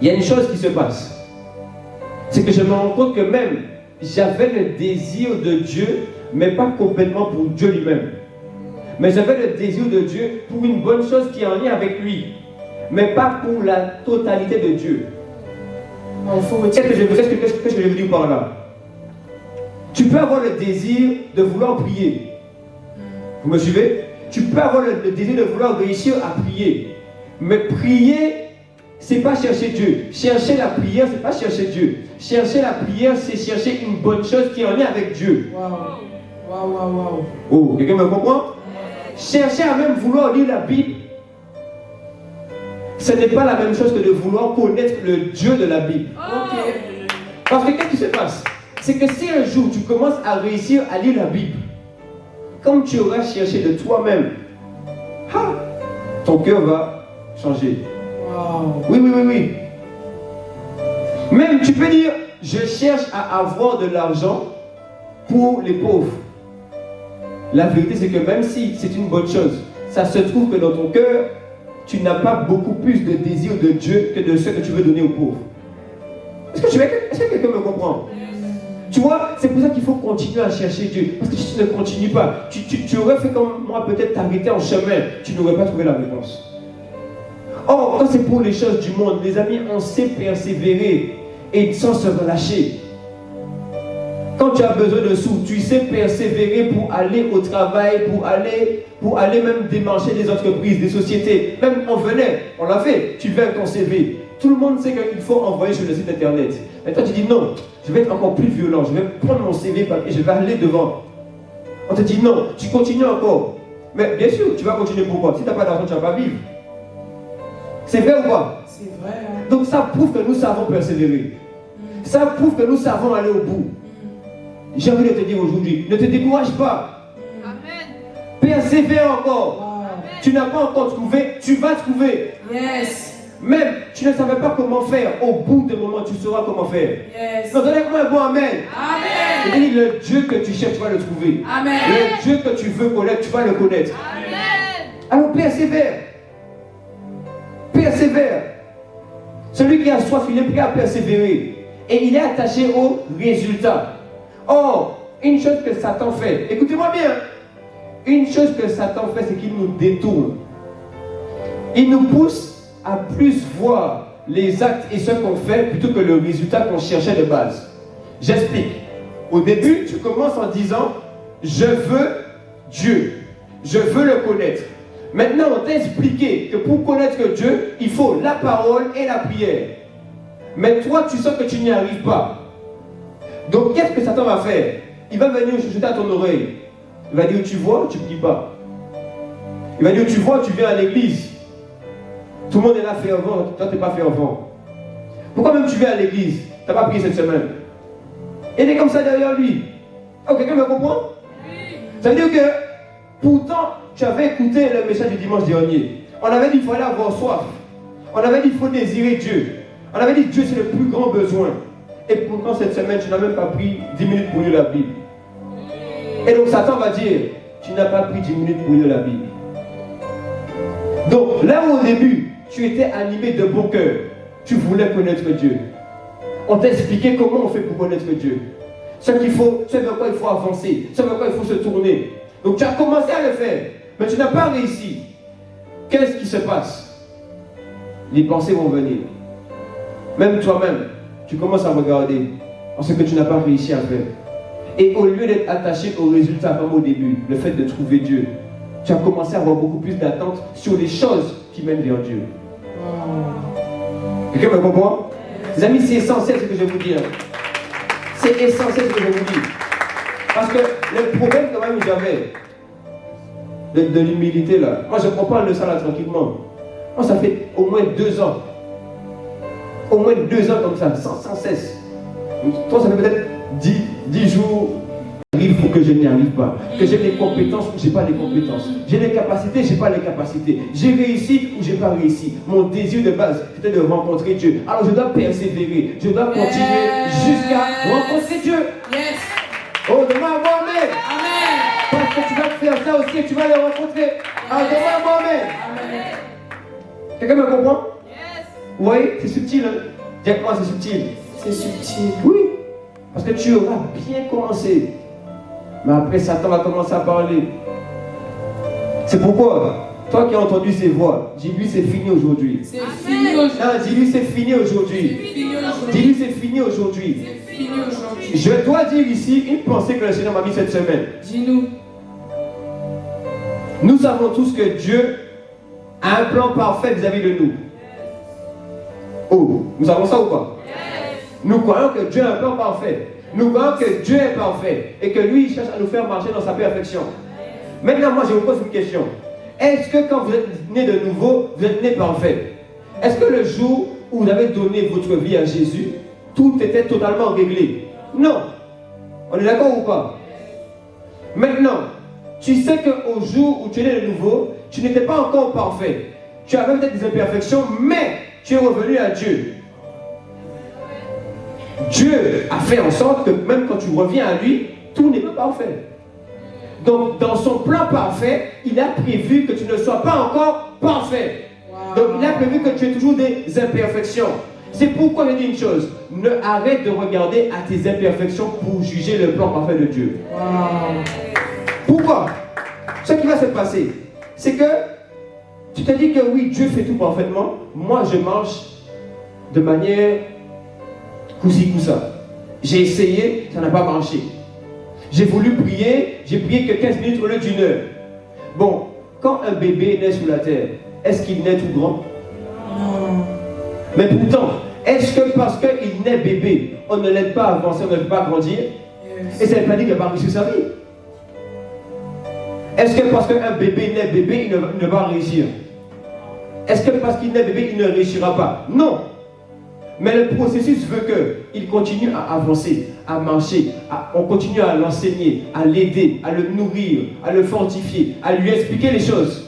il y a une chose qui se passe. C'est que je me rends compte que même j'avais le désir de Dieu, mais pas complètement pour Dieu lui-même. Mais j'avais le désir de Dieu pour une bonne chose qui est en lien avec lui, mais pas pour la totalité de Dieu. Qu'est-ce que je veux dire par là? Tu peux avoir le désir de vouloir prier. Vous me suivez? Tu peux avoir le désir de vouloir réussir à prier. Mais prier, c'est pas chercher Dieu. Chercher la prière, c'est pas chercher Dieu. Chercher la prière, c'est chercher une bonne chose qui est en lien avec Dieu. Waouh. Oh, quelqu'un me comprend? Chercher à même vouloir lire la Bible, ce n'est pas la même chose que de vouloir connaître le Dieu de la Bible. Parce que qu'est-ce qui se passe? C'est que si un jour tu commences à réussir à lire la Bible, comme tu auras cherché de toi-même, ton cœur va changer. Oui. Même tu peux dire, je cherche à avoir de l'argent pour les pauvres. La vérité c'est que même si c'est une bonne chose, ça se trouve que dans ton cœur, tu n'as pas beaucoup plus de désir de Dieu que de ce que tu veux donner aux pauvres. Est-ce que quelqu'un me comprend? Tu vois, c'est pour ça qu'il faut continuer à chercher Dieu. Parce que si tu ne continues pas, tu aurais fait comme moi, peut-être t'arrêter en chemin, tu n'aurais pas trouvé la réponse. Or, quand c'est pour les choses du monde, les amis, on sait persévérer et sans se relâcher. Quand tu as besoin de sous, tu sais persévérer pour aller au travail, pour aller même démarcher des entreprises, des sociétés. Même on venait, on l'a fait, tu viens avec ton CV. Tout le monde sait qu'il faut envoyer sur le site internet. Mais toi tu dis non, je vais être encore plus violent, je vais prendre mon CV papier, je vais aller devant. On te dit non, tu continues encore. Mais bien sûr, tu vas continuer pourquoi? Si tu n'as pas d'argent, tu ne vas pas vivre. C'est vrai ou pas? C'est vrai. Donc ça prouve que nous savons persévérer. Ça prouve que nous savons aller au bout. J'ai envie de te dire aujourd'hui, ne te décourage pas. Amen. Persévère encore. Wow. Tu n'as pas encore trouvé, tu vas trouver. Yes. Même, tu ne savais pas comment faire. Au bout d'un moment, tu sauras comment faire. Yes. Donc, donnez-moi un bon amen. Amen. Et dis, le Dieu que tu cherches, tu vas le trouver. Amen. Le Dieu que tu veux connaître, tu vas le connaître. Amen. Alors, persévère. Persévère. Celui qui a soif, il est prêt à persévérer. Et il est attaché au résultat. Or, une chose que Satan fait, écoutez-moi bien, une chose que Satan fait, c'est qu'il nous détourne. Il nous pousse à plus voir les actes et ce qu'on fait plutôt que le résultat qu'on cherchait de base. J'explique. Au début, tu commences en disant, je veux Dieu, je veux le connaître. Maintenant, on t'a expliqué que pour connaître Dieu, il faut la parole et la prière. Mais toi, tu sens que tu n'y arrives pas. Donc, qu'est-ce que Satan va faire? Il va venir chuchoter à ton oreille. Il va dire, tu vois, tu ne pries pas. Il va dire, tu vois, tu viens à l'église. Tout le monde est là fervent, toi, tu n'es pas fervent. Pourquoi même tu viens à l'église? Tu n'as pas prié cette semaine. Il est comme ça derrière lui. Oh, quelqu'un me comprend? Ça veut dire que, pourtant, tu avais écouté le message du dimanche dernier. On avait dit qu'il fallait avoir soif. On avait dit qu'il faut désirer Dieu. On avait dit que Dieu c'est le plus grand besoin. Et pourtant cette semaine, tu n'as même pas pris 10 minutes pour lire la Bible. Et donc Satan va dire, tu n'as pas pris 10 minutes pour lire la Bible. Donc là où au début, tu étais animé de bon cœur, tu voulais connaître Dieu. On t'a expliqué comment on fait pour connaître Dieu. Ce vers quoi il faut avancer, ce vers quoi il faut se tourner. Donc tu as commencé à le faire, mais tu n'as pas réussi. Qu'est-ce qui se passe? Les pensées vont venir. Même toi-même, tu commences à regarder en ce que tu n'as pas réussi à faire. Et au lieu d'être attaché au résultat comme au début, le fait de trouver Dieu, tu as commencé à avoir beaucoup plus d'attente sur les choses qui mènent vers Dieu. Quelqu'un me comprend? Les amis, c'est essentiel ce que je vais vous dire. C'est essentiel ce que je vais vous dire. Parce que le problème quand même que j'avais de l'humilité là, moi je comprends de ça là tranquillement. Moi ça fait au moins 2 ans. Au moins 2 ans comme ça, sans cesse. Toi ça fait peut-être 10 jours, arrive ou que je n'y arrive pas. Que j'ai les compétences ou j'ai pas les compétences. J'ai les capacités, j'ai pas les capacités. J'ai réussi ou j'ai pas réussi. Mon désir de base, c'était de rencontrer Dieu. Alors je dois persévérer. Je dois continuer jusqu'à rencontrer Dieu. Yes. Oh, demande à moi-même. Amen. Parce que tu vas faire ça aussi et tu vas le rencontrer. Alors demande à moi-même. Amen. Quelqu'un me comprend? Vous voyez, c'est subtil. Hein? Dis-moi, c'est subtil. C'est subtil. Oui. Parce que tu auras bien commencé. Mais après, Satan va commencer à parler. C'est pourquoi, toi qui as entendu ces voix, dis-lui c'est fini aujourd'hui. C'est fini aujourd'hui. Non, dis-lui c'est fini aujourd'hui. Fini aujourd'hui. Dis-lui c'est fini aujourd'hui. C'est fini aujourd'hui. Je dois dire ici une pensée que le Seigneur m'a mis cette semaine. Dis-nous. Nous savons tous que Dieu a un plan parfait vis-à-vis de nous. Oh, nous savons ça ou pas? Nous croyons que Dieu a un plan parfait. Nous croyons que Dieu est parfait et que lui, il cherche à nous faire marcher dans sa perfection. Maintenant, moi, je vous pose une question. Est-ce que quand vous êtes né de nouveau, vous êtes né parfait? Est-ce que le jour où vous avez donné votre vie à Jésus, tout était totalement réglé? Non. On est d'accord ou pas? Maintenant, tu sais qu'au jour où tu es né de nouveau, tu n'étais pas encore parfait. Tu avais peut-être des imperfections, mais tu es revenu à Dieu. Dieu a fait en sorte que même quand tu reviens à lui, tout n'est pas parfait. Donc, dans son plan parfait, il a prévu que tu ne sois pas encore parfait. Donc, il a prévu que tu aies toujours des imperfections. C'est pourquoi je dis une chose. Ne arrête de regarder à tes imperfections pour juger le plan parfait de Dieu. Pourquoi? Ce qui va se passer, c'est que tu te dis que oui, Dieu fait tout parfaitement. Moi, je marche de manière cousi-coussa. J'ai essayé, ça n'a pas marché. J'ai voulu prier, j'ai prié que 15 minutes au lieu d'une heure. Bon, quand un bébé naît sous la terre, est-ce qu'il naît tout grand? Non. Mais pourtant, est-ce que parce qu'il naît bébé, on ne l'aide pas à avancer, on ne l'aide pas à grandir? Yes. Et ça ne veut pas dire qu'il n'a pas réussi sa vie. Est-ce que parce qu'un bébé naît bébé, il ne va réussir? Est-ce que parce qu'il naît bébé, il ne réussira pas? Non. Mais le processus veut qu'il continue à avancer, à marcher, on continue à l'enseigner, à l'aider, à le nourrir, à le fortifier, à lui expliquer les choses.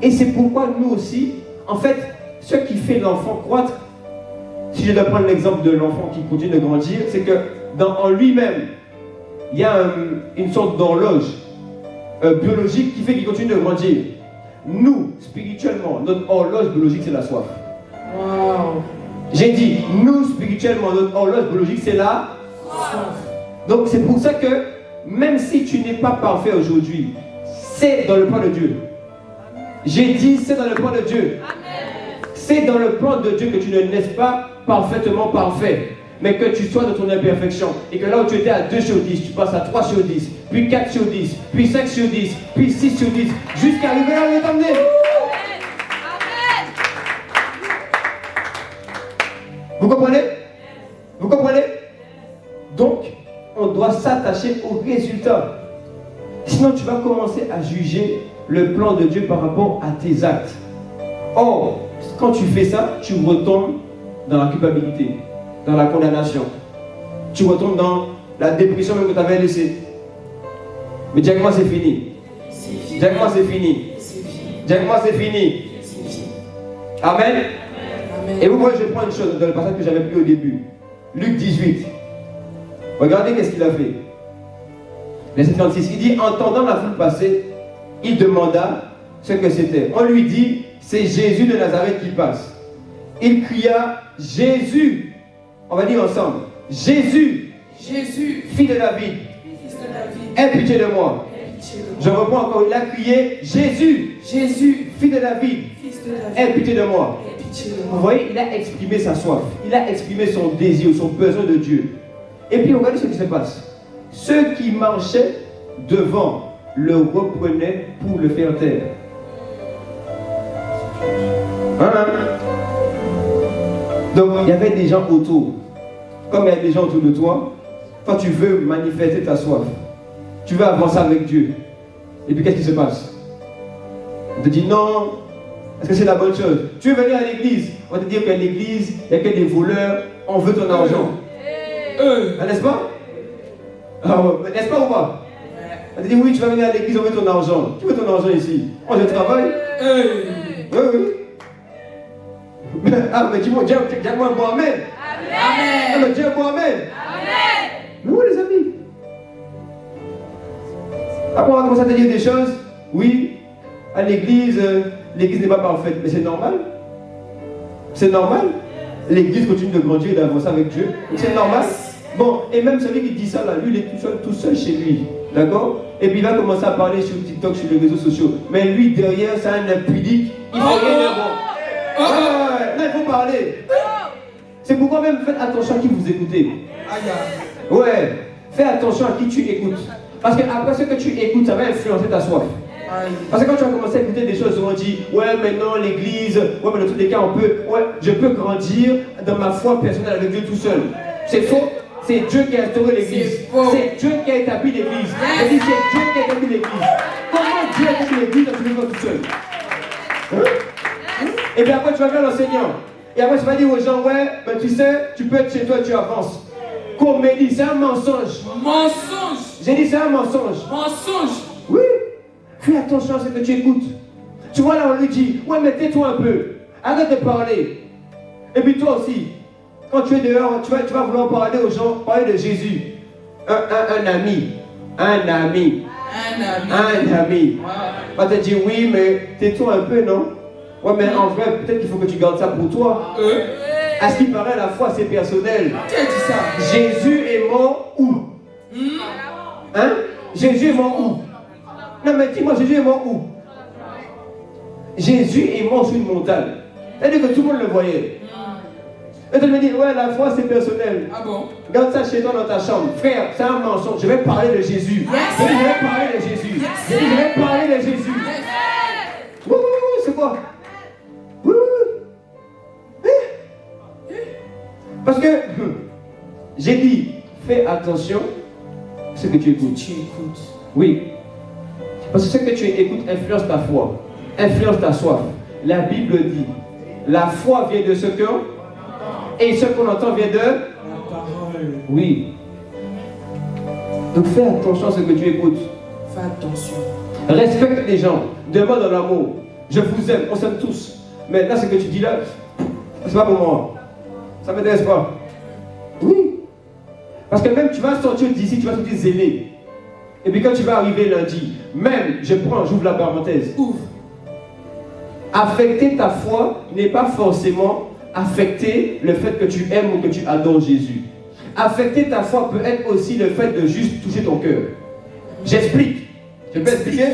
Et c'est pourquoi nous aussi, en fait, ce qui fait l'enfant croître, si je dois prendre l'exemple de l'enfant qui continue de grandir, c'est que en lui-même, il y a une sorte d'horloge biologique qui fait qu'il continue de grandir. Nous, spirituellement, notre horloge biologique, c'est la soif. Wow. J'ai dit, nous, spirituellement, notre horloge biologique, c'est la soif. Donc, c'est pour ça que, même si tu n'es pas parfait aujourd'hui, c'est dans le plan de Dieu. J'ai dit, c'est dans le plan de Dieu. C'est dans le plan de Dieu que tu ne naisses pas parfaitement parfait, mais que tu sois dans ton imperfection. Et que là où tu étais à 2 sur 10, tu passes à 3 sur 10, puis 4 sur 10, puis 5 sur 10, puis 6 sur 10, jusqu'à arriver là où il est t'emmener. Vous comprenez? Vous comprenez? Donc, on doit s'attacher au résultat. Sinon, tu vas commencer à juger le plan de Dieu par rapport à tes actes. Or, quand tu fais ça, tu retombes dans la culpabilité, dans la condamnation. Tu retombes dans la dépression même que tu avais laissée. Mais dis moi c'est fini. Dis moi c'est fini. Dis moi c'est fini. Amen. Et vous voyez, je prends une chose dans le passage que j'avais pris au début. Luc 18. Regardez qu'est-ce qu'il a fait. Verset 36. Il dit, entendant la foule passer, il demanda ce que c'était. On lui dit, c'est Jésus de Nazareth qui passe. Il cria, Jésus. On va dire ensemble. Jésus. Jésus. Fils de David. Fils de David. Aie pitié de moi. Je reprends encore. Il a crié, Jésus. Jésus. Fils de David. Fils de David. Aie pitié de moi. Vous Vous voyez, il a exprimé sa soif. Il a exprimé son désir, son besoin de Dieu. Et puis regardez ce qui se passe. Ceux qui marchaient devant le reprenaient pour le faire taire. Donc il y avait des gens autour. Comme il y a des gens autour de toi, toi tu veux manifester ta soif. Tu veux avancer avec Dieu. Et puis qu'est-ce qui se passe? On te dit non. Est-ce que c'est la bonne chose? Tu veux venir à l'église, on va te dire qu'à l'église, il n'y a que des voleurs, on veut ton argent. N'est-ce pas? Ah ouais, n'est-ce pas ou pas? Elle dit oui, tu vas venir à l'église, on veut ton argent. Qui veut ton argent ici? Moi je travaille. Oui, oui. Ah, mais dis-moi, dis-moi un bon amen. Amen. Ah, mais dis un bon amen. Amen. Mais oui, les amis. Après, on va commencer à te dire des choses. Oui, à l'église, l'église n'est pas parfaite. Mais c'est normal. C'est normal. L'église continue de grandir et d'avancer avec Dieu. C'est normal. Bon, et même celui qui dit ça là, lui, il est tout seul chez lui. D'accord? Et puis il va commencer à parler sur TikTok, sur les réseaux sociaux. Mais lui, derrière, c'est un impudique. Il faut rien de bon. Là, il faut parler. C'est pourquoi même faites attention à qui vous écoutez. Ouais, fais attention à qui tu écoutes. Parce que après ce que tu écoutes, ça va influencer ta soif. Parce que quand tu vas commencer à écouter des choses où on dit ouais maintenant l'église, ouais mais dans tous les cas on peut, ouais je peux grandir dans ma foi personnelle avec Dieu tout seul. C'est faux. C'est Dieu qui a instauré l'église. C'est Dieu qui a établi l'église. C'est Dieu qui a établi l'église. Comment Dieu a établi l'église dans tous les cas tout seul? Et puis après tu vas faire l'enseignant. Et après tu vas dire aux gens ouais ben tu sais tu peux être chez toi et tu avances. Comédie, c'est un mensonge. Mensonge. J'ai dit c'est un mensonge. Mensonge. Oui. Fais attention à ce que tu écoutes. Tu vois là on lui dit, ouais mais tais-toi un peu. Arrête de parler. Et puis toi aussi, quand tu es dehors, tu vas vouloir parler aux gens, parler de Jésus. Un ami. Un ami. Un ami. Va te dire oui mais tais-toi un peu non? Ouais mais en vrai peut-être qu'il faut que tu gardes ça pour toi. À ce qui paraît la foi c'est personnel. Qui a dit ça? Jésus est mort où? Hein? Jésus est mort où? Non mais dis-moi, Jésus est mort où? Jésus est mort sur une montagne. C'est-à-dire que tout le monde le voyait. Et tu me dis, ouais, la foi c'est personnel. Ah bon? Garde ça chez toi dans ta chambre. Frère, c'est un mensonge. Je vais parler de Jésus. Je vais parler de Jésus. Je vais parler de Jésus. Oui, c'est quoi? Oui. Parce que, j'ai dit, fais attention à ce que tu écoutes. Oui. Parce que ce que tu écoutes influence ta foi, influence ta soif. La Bible dit, la foi vient de ce qu'on et ce qu'on entend vient de la parole. Oui. Donc fais attention à ce que tu écoutes. Fais attention. Respecte les gens. Demande dans l'amour. Je vous aime, on s'aime tous. Mais là, ce que tu dis là, c'est pas pour moi. Ça ne m'intéresse pas. Oui. Parce que même tu vas sortir d'ici, tu vas sortir zélé. Et puis quand tu vas arriver lundi, même, j'ouvre la parenthèse. Ouvre. Affecter ta foi n'est pas forcément affecter le fait que tu aimes ou que tu adores Jésus. Affecter ta foi peut être aussi le fait de juste toucher ton cœur. J'explique. Je peux expliquer?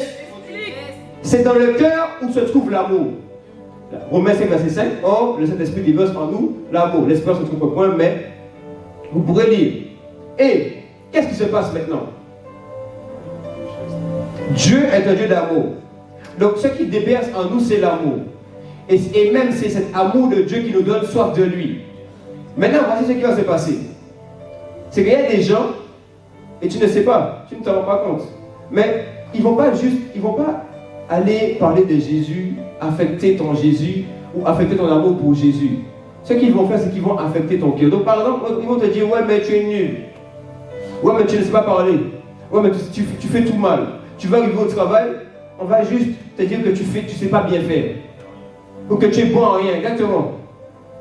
C'est dans le cœur où se trouve l'amour. Romains 5, verset 5. Or, le Saint-Esprit déverse en nous l'amour. L'espérance se trouve au point, mais vous pourrez lire. Et qu'est-ce qui se passe maintenant? Dieu est un Dieu d'amour. Donc ce qui déverse en nous, c'est l'amour. Et même c'est cet amour de Dieu qui nous donne soif de lui. Maintenant, voici ce qui va se passer. C'est qu'il y a des gens, et tu ne sais pas, tu ne t'en rends pas compte, mais ils ne vont pas aller parler de Jésus, affecter ton Jésus, ou affecter ton amour pour Jésus. Ce qu'ils vont faire, c'est qu'ils vont affecter ton cœur. Donc par exemple, ils vont te dire, ouais mais tu es nul. Ouais mais tu ne sais pas parler. Ouais mais tu fais tout mal. Tu vas arriver au travail, on va juste te dire que tu ne sais pas bien faire. Ou que tu es bon en rien, exactement.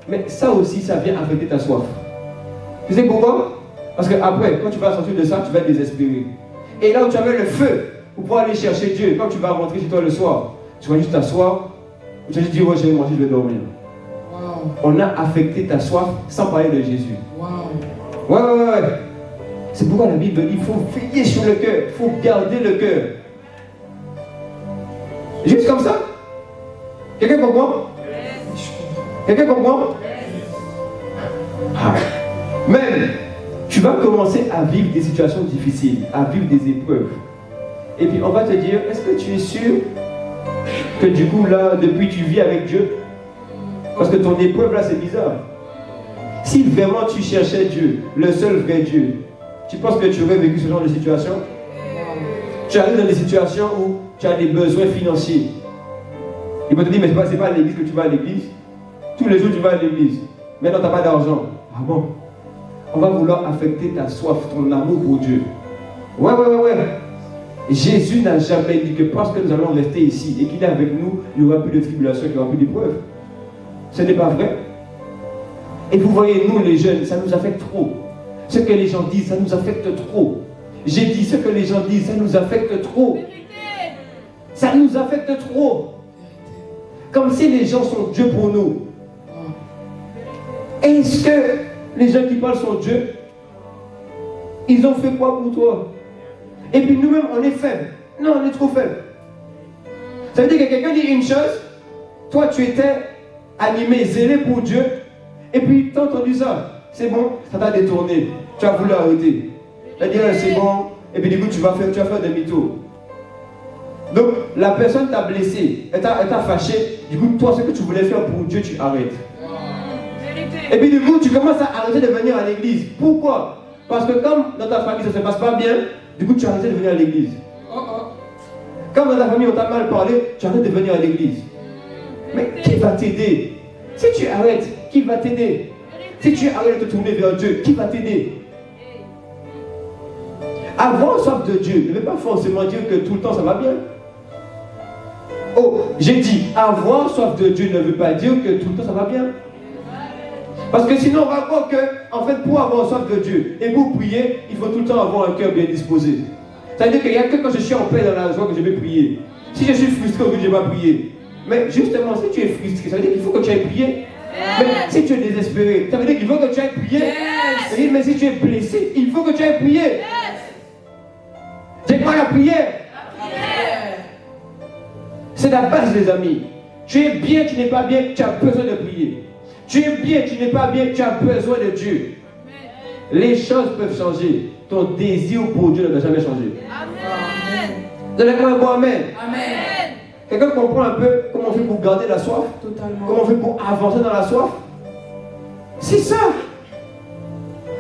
Mais ça aussi, ça vient affecter ta soif. Tu sais pourquoi? Parce qu'après, quand tu vas sortir de ça, tu vas être désespéré. Et là où tu avais le feu pour pouvoir aller chercher Dieu, quand tu vas rentrer chez toi le soir, tu vas juste t'asseoir, tu vas juste dire, ouais, je vais manger, je vais dormir. Wow. On a affecté ta soif sans parler de Jésus. Wow. Ouais. C'est pourquoi la Bible dit, il faut veiller sur le cœur, il faut garder le cœur. Juste comme ça. Quelqu'un comprend? Quelqu'un comprend? Même, tu vas commencer à vivre des situations difficiles, à vivre des épreuves. Et puis on va te dire, est-ce que tu es sûr que du coup là, depuis tu vis avec Dieu? Parce que ton épreuve là, c'est bizarre. Si vraiment tu cherchais Dieu, le seul vrai Dieu, tu penses que tu aurais vécu ce genre de situation? Tu arrives dans des situations où tu as des besoins financiers. Il va te dire, mais c'est pas à l'église que tu vas à l'église. Tous les jours tu vas à l'église. Maintenant tu n'as pas d'argent. Ah bon? On va vouloir affecter ta soif, ton amour pour Dieu. Ouais. Jésus n'a jamais dit que parce que nous allons rester ici et qu'il est avec nous, il n'y aura plus de tribulation, il n'y aura plus d'épreuves. Ce n'est pas vrai. Et vous voyez, nous les jeunes, ça nous affecte trop. Ce que les gens disent, ça nous affecte trop. J'ai dit ce que les gens disent, ça nous affecte trop. Ça nous affecte trop. Comme si les gens sont Dieu pour nous. Est-ce que les gens qui parlent sont Dieu? Ils ont fait quoi pour toi? Et puis nous-mêmes, on est faibles. Non, on est trop faibles. Ça veut dire que quelqu'un dit une chose, toi tu étais animé, zélé pour Dieu, et puis tu as entendu ça. C'est bon, ça t'a détourné. Tu as voulu arrêter. Tu as dit c'est bon, et puis du coup tu vas faire demi-tour. Donc la personne t'a blessé, elle t'a fâché, du coup toi ce que tu voulais faire pour Dieu, tu arrêtes. Et puis du coup tu commences à arrêter de venir à l'église. Pourquoi? Parce que comme dans ta famille ça ne se passe pas bien, du coup tu as arrêté de venir à l'église. Comme dans ta famille on t'a mal parlé, tu arrêtes de venir à l'église. Mais qui va t'aider? Si tu arrêtes, qui va t'aider? Si tu arrêtes de te tourner vers Dieu, qui va t'aider? Avoir soif de Dieu ne veut pas forcément dire que tout le temps ça va bien. Oh, j'ai dit, avoir soif de Dieu ne veut pas dire que tout le temps ça va bien. Parce que sinon on va croire que, en fait, pour avoir soif de Dieu et pour prier, il faut tout le temps avoir un cœur bien disposé. C'est-à-dire qu'il n'y a que quand je suis en paix dans la joie que je vais prier. Si je suis frustré, je ne vais pas prier. Mais justement, si tu es frustré, ça veut dire qu'il faut que tu ailles prier. Mais si tu es désespéré, ça veut dire qu'il faut que tu ailles prier. Mais si tu es blessé, il faut que tu ailles prier. C'est quoi la prière? C'est la base, les amis. Tu es bien, tu n'es pas bien, tu as besoin de prier. Tu es bien, tu n'es pas bien, tu as besoin de Dieu. Les choses peuvent changer. Ton désir pour Dieu ne va jamais changer. Amen. Donnez-moi un bon amen. Amen. Quelqu'un comprend un peu comment on fait pour garder la soif? Totalement. Comment on fait pour avancer dans la soif? C'est ça.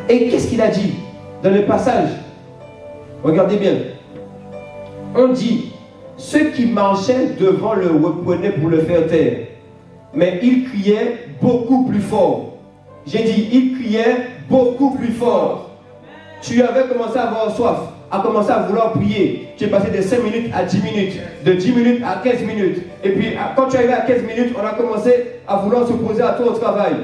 Et qu'est-ce qu'il a dit dans le passage? Regardez bien. On dit, ceux qui marchaient devant le reprenaient pour le faire taire. Mais il criait beaucoup plus fort. J'ai dit, il criait beaucoup plus fort. Tu avais commencé à avoir soif, à commencer à vouloir prier. Tu es passé de 5 minutes à 10 minutes, de 10 minutes à 15 minutes. Et puis, quand tu es arrivé à 15 minutes, on a commencé à vouloir s'opposer à toi au travail.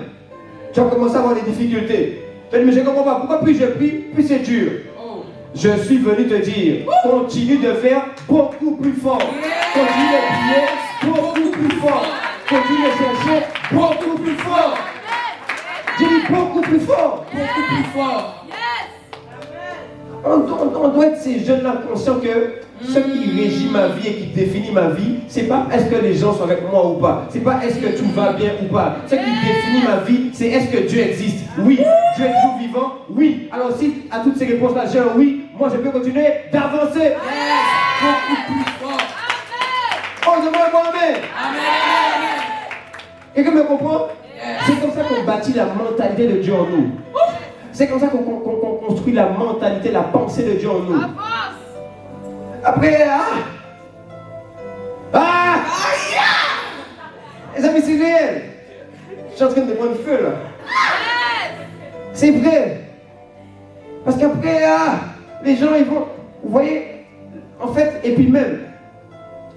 Tu as commencé à avoir des difficultés. Tu as dit, mais je ne comprends pas, pourquoi plus je prie, plus c'est dur. Je suis venu te dire, continue de faire beaucoup plus fort. Continue de prier beaucoup plus fort. Continue de chercher beaucoup plus fort. J'ai dit beaucoup plus fort. Beaucoup plus fort. On doit être ces jeunes-là conscients que ce qui régit ma vie et qui définit ma vie, c'est pas est-ce que les gens sont avec moi ou pas. C'est pas est-ce que tout va bien ou pas. Ce qui définit ma vie, c'est est-ce que Dieu existe. Oui. Dieu est toujours vivant. Oui. Alors si à toutes ces réponses-là, j'ai un oui, moi je peux continuer d'avancer. Beaucoup plus fort. Oh, je veux un amen. Quelqu'un me comprend? C'est comme ça qu'on bâtit la mentalité de Dieu en nous. C'est comme ça qu'on construit la mentalité, la pensée de Dieu en nous. Après, les amis, c'est réel. Je suis en train de prendre feu là. C'est vrai. Parce qu'après, les gens, ils vont. Vous voyez, en fait, et puis même,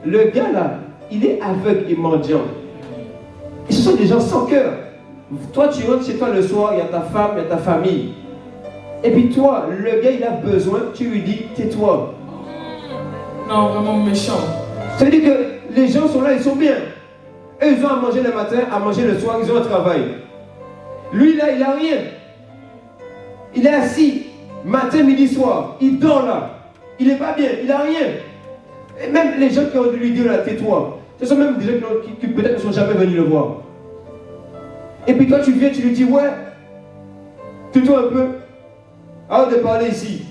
le gars là, il est aveugle et mendiant. Et ce sont des gens sans cœur. Toi, tu rentres chez toi le soir, il y a ta femme, il y a ta famille. Et puis toi, le gars, il a besoin, tu lui dis, tais-toi. Non, vraiment méchant. Ça veut dire que les gens sont là, ils sont bien. Eux, ils ont à manger le matin, à manger le soir, ils ont un travail. Lui, là, il n'a rien. Il est assis, matin, midi, soir. Il dort là. Il n'est pas bien, il n'a rien. Et même les gens qui ont dû lui dire, là, tais-toi. Ce sont même des gens qui peut-être ne sont jamais venus le voir. Et puis toi, tu viens, tu lui dis, ouais, tais-toi un peu. Arrête de parler ici.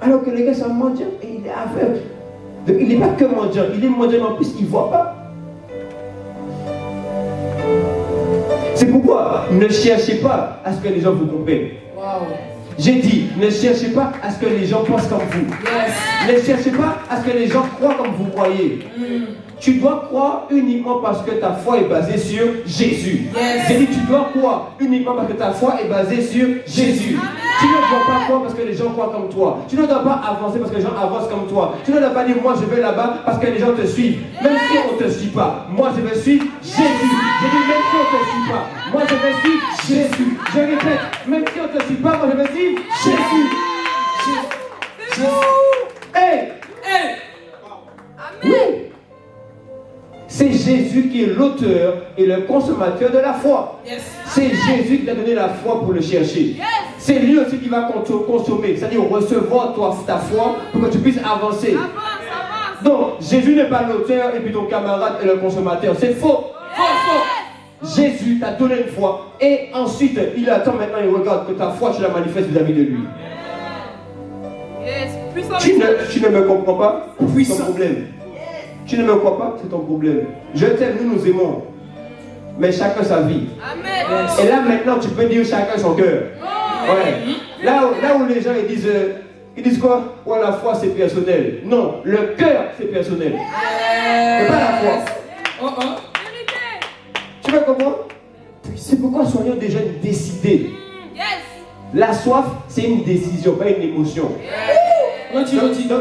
Alors que le gars, c'est un mendiant et il est aveugle. Donc, il n'est pas que mendiant, il est mendiant, mais en plus, il ne voit pas. C'est pourquoi ne cherchez pas à ce que les gens vous comprennent. Wow. J'ai dit, ne cherchez pas à ce que les gens pensent comme vous. Yes. Ne cherchez pas à ce que les gens croient comme vous croyez. tu dois croire uniquement parce que ta foi est basée sur Jésus. Yes. J'ai dit, tu dois croire uniquement parce que ta foi est basée sur Jésus. Tu ne dois pas croire parce que les gens croient comme toi. Tu ne dois pas avancer parce que les gens avancent comme toi. Tu ne dois pas dire, moi je vais là-bas parce que les gens te suivent. Même si on ne te suit pas, moi je vais suivre Jésus. J'ai dit, même si on ne te suit pas, moi je vais suivre Jésus. Je répète, même si on ne te suit pas, moi je vais suivre Jésus. Hey! Hey! Oui! C'est Jésus qui est l'auteur et le consommateur de la foi. Yes. C'est Jésus qui t'a donné la foi pour le chercher. C'est lui aussi qui va consommer, c'est-à-dire recevoir ta foi pour que tu puisses avancer. Donc, Jésus n'est pas l'auteur et puis ton camarade est le consommateur. C'est faux. Jésus t'a donné une foi et ensuite, il attend maintenant, il regarde que ta foi, tu la manifestes vis-à-vis de lui. Tu ne me comprends pas? C'est ton problème. Tu ne me crois pas? C'est ton problème. Je t'aime, nous nous aimons. Mais chacun sa vie. Amen. Et là maintenant, tu peux dire chacun son cœur. Ouais. Là où les gens ils disent quoi? Ouais, la foi c'est personnel. Non, le cœur c'est personnel. C'est pas la foi. Tu me comprends? C'est pourquoi soyons déjà décidés. La soif, c'est une décision, pas une émotion. Donc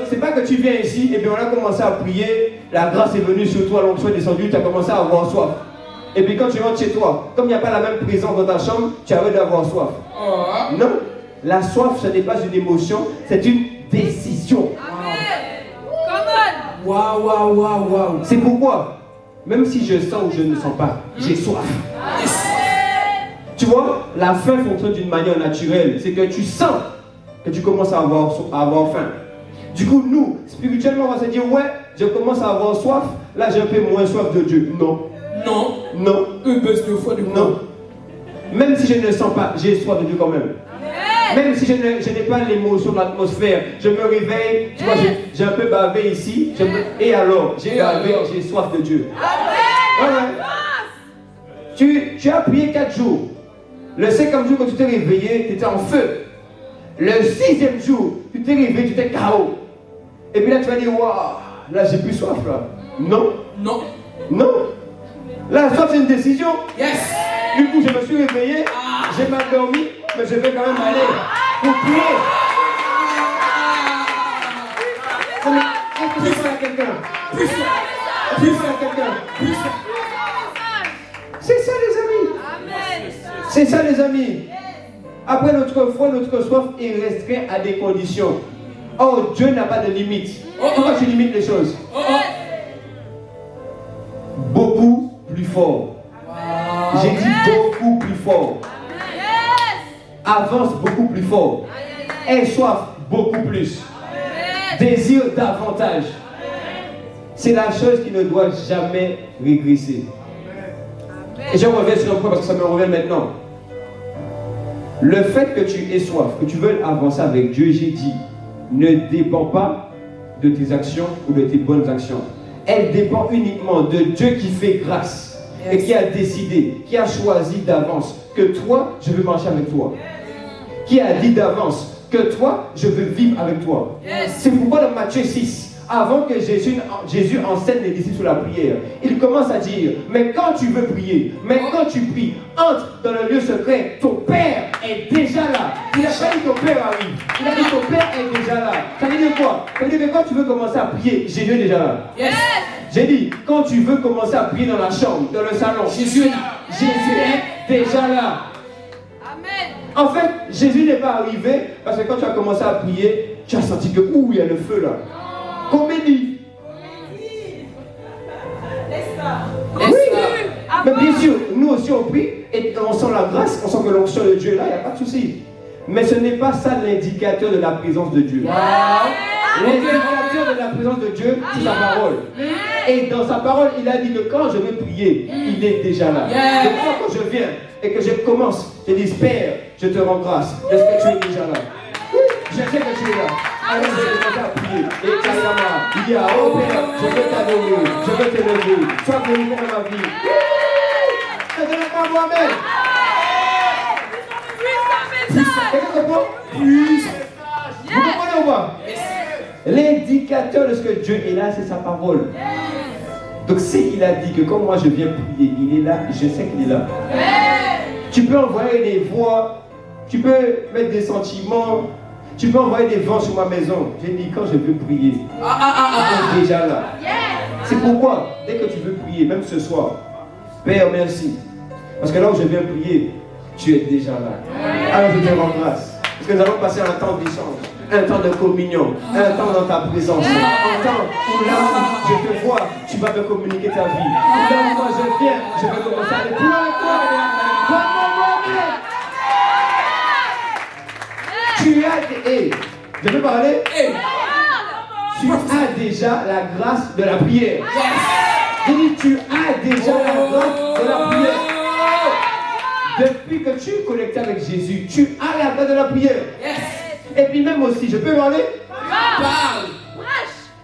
c'est pas que tu viens ici et puis on a commencé à prier, la grâce est venue sur toi, l'onction est descendue, tu as commencé à avoir soif. Et puis quand tu rentres chez toi, comme il n'y a pas la même présence dans ta chambre, tu arrêtes d'avoir soif. Non, la soif ce n'est pas une émotion, c'est une décision. Waouh. C'est pourquoi, même si je sens ou je ne sens pas, j'ai soif. Tu vois, la faim fonctionne d'une manière naturelle. C'est que tu sens que tu commences à avoir faim. Du coup, nous, spirituellement, on va se dire, ouais, je commence à avoir soif. Là, j'ai un peu moins soif de Dieu. Non. Une baisse de foi du Non. Même si je ne le sens pas, j'ai soif de Dieu quand même. Même si je n'ai pas l'émotion de l'atmosphère, je me réveille, tu vois, j'ai un peu bavé ici. Et alors, j'ai bavé, j'ai soif de Dieu. Tu as prié 4 jours. Le 5e jour, quand tu t'es réveillé, tu étais en feu. Le 6e jour, tu t'es réveillé, tu étais KO. Et puis là, tu vas dire, waouh, là, j'ai plus soif, là. Non. La soif, c'est une décision. Yes. Du coup, je me suis réveillé, j'ai mal dormi, mais je vais quand même aller pour prier. Est-ce que c'est ça à quelqu'un? C'est ça, les amis. C'est ça, les amis. Après, notre foi, notre soif est restreint à des conditions. Or, Dieu n'a pas de limite. Pourquoi tu limites les choses? Beaucoup plus fort. J'ai dit beaucoup plus fort. Avance beaucoup plus fort. Aie soif beaucoup plus. Désire davantage. C'est la chose qui ne doit jamais régresser. Et je reviens sur un point parce que ça me revient maintenant. Le fait que tu aies soif, que tu veuilles avancer avec Dieu, j'ai dit, ne dépend pas de tes actions ou de tes bonnes actions. Elle dépend uniquement de Dieu qui fait grâce et qui a décidé, qui a choisi d'avance que toi, je veux marcher avec toi. Qui a dit d'avance que toi, je veux vivre avec toi. C'est pourquoi dans Matthieu 6, avant que Jésus enseigne les disciples sur la prière, il commence à dire, mais quand tu veux prier, mais quand tu pries, entre dans le lieu secret, ton Père est déjà là. Il n'a pas dit ton Père arrive, il a dit ton Père est déjà là. Ça veut dire quoi? Ça veut dire que quand tu veux commencer à prier, Jésus est déjà là. J'ai dit, quand tu veux commencer à prier dans la chambre, dans le salon, Jésus est déjà là. En fait, Jésus n'est pas arrivé parce que quand tu as commencé à prier, tu as senti que, ouh, il y a le feu là. Comédie. Oui. Mais bien sûr, nous aussi on prie et on sent la grâce, on sent que l'onction de Dieu est là, il n'y a pas de souci. Mais ce n'est pas ça l'indicateur de la présence de Dieu. L'indicateur de la présence de Dieu, c'est sa parole. Et dans sa parole, il a dit que quand je vais prier, il est déjà là. Donc moi, quand je viens et que je commence, je dis, Père, je te rends grâce parce que tu es déjà là. Je sais que tu es là. Alors je vais commencer à prier. Et Kayama, il dit, oh Père, je veux t'adorer, je veux t'élever. Sois glorifié dans ma vie. Je te donne pas moi-même. Quelqu'un comprend? Vous comprenez ou pas? L'indicateur de ce que Dieu est là, c'est sa parole. Donc s'il a dit que quand moi je viens prier, il est là, je sais qu'il est là. Tu peux envoyer des voix, tu peux mettre des sentiments, tu peux envoyer des vents sur ma maison. J'ai dit quand je veux prier, il est déjà là. C'est pourquoi, dès que tu veux prier, même ce soir, Père, merci. Parce que là où je viens prier, tu es déjà là. Alors je te rends grâce. Parce que nous allons passer un temps d'échange, un temps de communion, un temps dans ta présence. Un temps où là où je te vois, tu vas me communiquer ta vie. Là où moi je viens, je vais commencer à aller plus loin avec toi. Tu as... je peux parler? Tu as déjà la grâce de la prière. Je dis, tu as déjà la grâce de la prière. Depuis que tu es connecté avec Jésus, tu as la grâce de la prière. Et puis même aussi, je peux parler?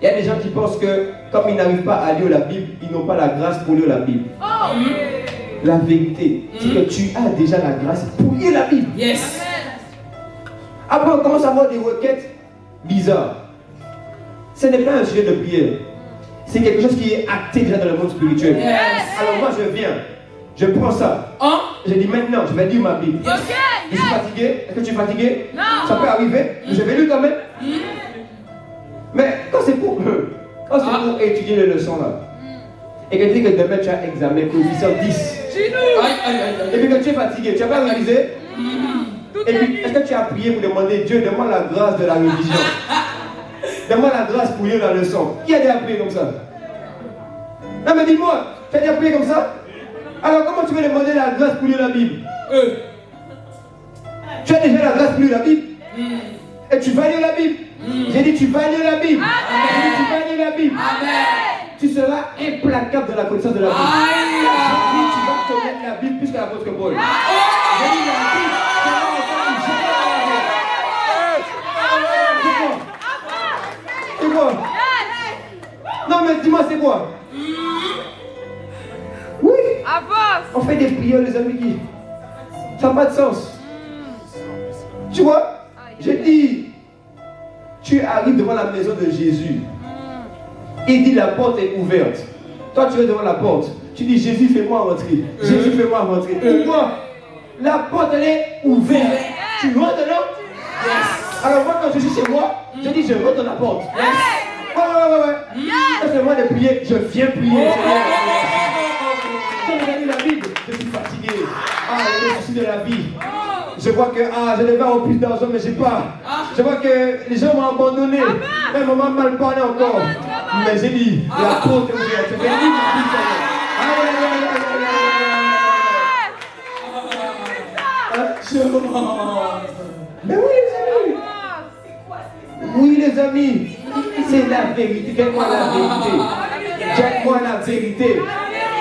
Il y a des gens qui pensent que comme ils n'arrivent pas à lire la Bible, ils n'ont pas la grâce pour lire la Bible. La vérité, c'est que tu as déjà la grâce pour lire la Bible. Après, on commence à avoir des requêtes bizarres. Ce n'est pas un sujet de prière. C'est quelque chose qui est acté déjà dans le monde spirituel. Alors moi, je viens. Je prends ça. Je dis maintenant, je vais lire ma Bible. Je suis fatigué. Est-ce que tu es fatigué? Non. Ça peut arriver. Je vais lire quand même. Mais quand c'est pour étudier les leçons là, et que tu dis que demain tu as examen, coefficient 10. Et puis que tu es fatigué, tu n'as pas révisé. Et puis, est-ce que tu as prié pour demander Dieu, demande la grâce de la révision? Demande la grâce pour lire la leçon. Qui a déjà prié comme ça? Non mais dis-moi, tu as déjà prié comme ça? Alors comment tu veux demander la grâce pour lire la Bible? Tu as déjà la grâce pour lire la Bible? Et tu vas lire la Bible? J'ai dit tu vas lire la Bible. J'ai dit tu vas lire la Bible. Tu seras implacable dans la connaissance de la Bible. J'ai dit tu vas connaître la Bible plus que l'apôtre Paul. J'ai dit la Bible. C'est quoi? Non mais dis-moi c'est quoi? Oui. On fait des prières les amis qui... Ça n'a pas de sens. Tu vois? J'ai dit, tu arrives devant la maison de Jésus. Il dit la porte est ouverte. Toi tu es devant la porte. Tu dis Jésus fais-moi rentrer. Jésus fais-moi rentrer. Pourquoi? La porte elle est ouverte. Tu rentres dedans? Alors moi quand je suis chez moi, je dis je rentre dans la porte. Ouais. Quand je demande de prier, je viens prier. Quand je lis la Bible, je suis fatigué. Le souci de la vie. Je vois que je devais avoir plus d'argent mais j'ai pas. Je vois que les gens m'ont abandonné. Même maman m'a mal parlé encore. Mais j'ai dit, la porte est ouverte. Je vais lire ma Bible. Mais oui les amis. Oui les amis. C'est la vérité. Dites-moi la vérité. Dites-moi la vérité.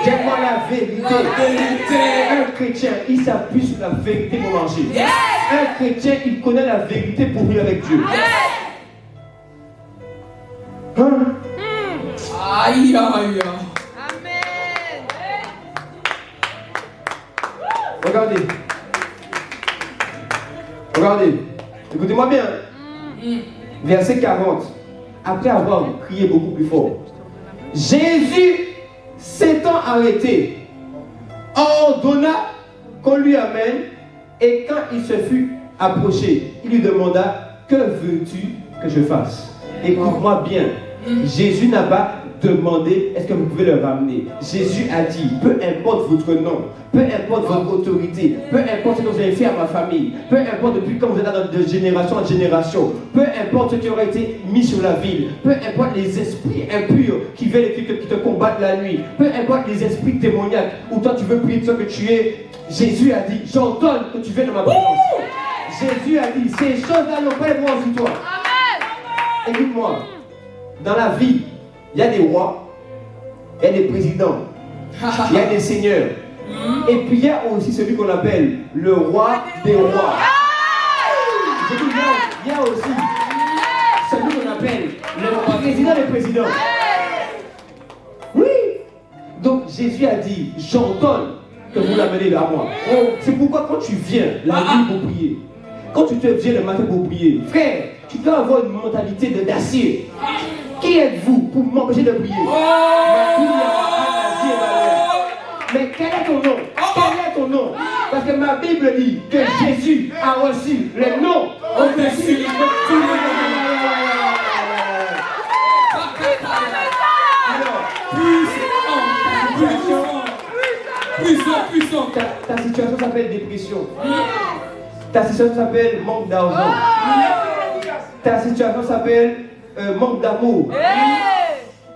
Dites-moi la vérité. Un chrétien, il s'appuie sur la vérité pour marcher. Un chrétien, il connaît la vérité pour vivre avec Dieu. Aïe. Amen. Regardez. Écoutez-moi bien. Verset 40. Après avoir crié beaucoup plus fort, Jésus s'étant arrêté, ordonna qu'on lui amène, et quand il se fut approché, il lui demanda, que veux-tu que je fasse? Écoute-moi bien, Jésus n'a pas demandé, est-ce que vous pouvez le ramener? Jésus a dit, peu importe votre nom, peu importe votre autorité, peu importe ce que vous avez fait à ma famille, peu importe depuis quand vous êtes là de génération en génération, peu importe ce qui aurait été mis sur la ville, peu importe les esprits impurs qui viennent et qui te combattent la nuit, peu importe les esprits démoniaques, où toi tu veux prier de ce que tu es, Jésus a dit, j'ordonne que tu viennes dans ma présence. Jésus a dit, ces choses-là n'ont pas de pouvoir sur toi. Écoute-moi, dans la vie, il y a des rois, il y a des présidents, il y a des seigneurs. Et puis il y a aussi celui qu'on appelle le roi des rois. Je dis, il y a aussi celui qu'on appelle le président des présidents. Oui. Donc Jésus a dit, j'ordonne que vous l'amenez à moi. C'est pourquoi quand tu viens la nuit pour prier, quand tu te viens le matin pour prier, frère, tu dois avoir une mentalité d'acier. Qui êtes-vous pour m'empêcher de prier? Bible dit que Jésus a reçu le nom au-dessus de tous les noms. Puissant. Ta situation s'appelle dépression. Ta situation s'appelle manque d'argent. Ta situation s'appelle manque d'amour.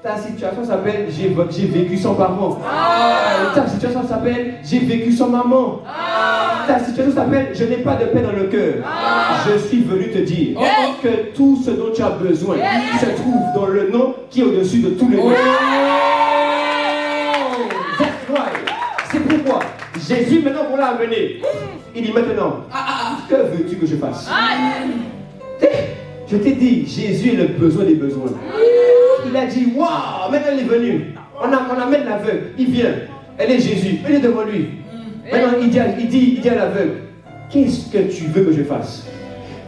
Ta situation s'appelle j'ai vécu sans parents. Ta situation s'appelle j'ai vécu sans maman. Ta situation s'appelle je n'ai pas de paix dans le cœur. Je suis venu te dire que tout ce dont tu as besoin se trouve dans le nom qui est au-dessus de tous les noms. C'est pourquoi Jésus, maintenant qu'on l'a amené, il dit maintenant, que veux-tu que je fasse? Je t'ai dit, Jésus est le besoin des besoins. Il a dit, waouh, maintenant il est venu. On amène l'aveugle, il vient. Elle est Jésus, elle est devant lui. Maintenant il dit à l'aveugle, qu'est-ce que tu veux que je fasse?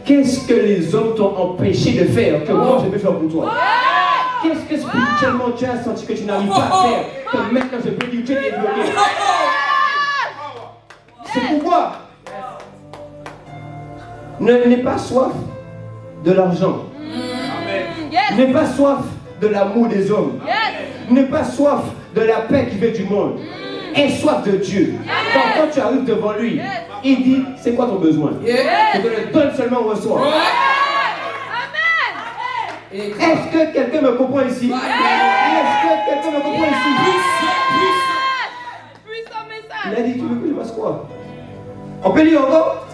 Qu'est-ce que les hommes t'ont empêché de faire que moi je peux faire pour toi? Qu'est-ce que spirituellement tu as senti que tu n'arrives pas à faire que maintenant je peux dire que tu es bloqué? C'est pourquoi n'aie pas soif de l'argent. N'aie pas soif de l'amour des hommes. N'aie pas soif de la paix qui vient du monde. Aie soif de Dieu. Quand tu arrives devant lui, il dit, c'est quoi ton besoin? Je te le donne seulement reçois. Est-ce que quelqu'un me comprend ici? Est-ce que quelqu'un me comprend ici? Il a dit, tu veux que je fasse quoi? On peut lire encore?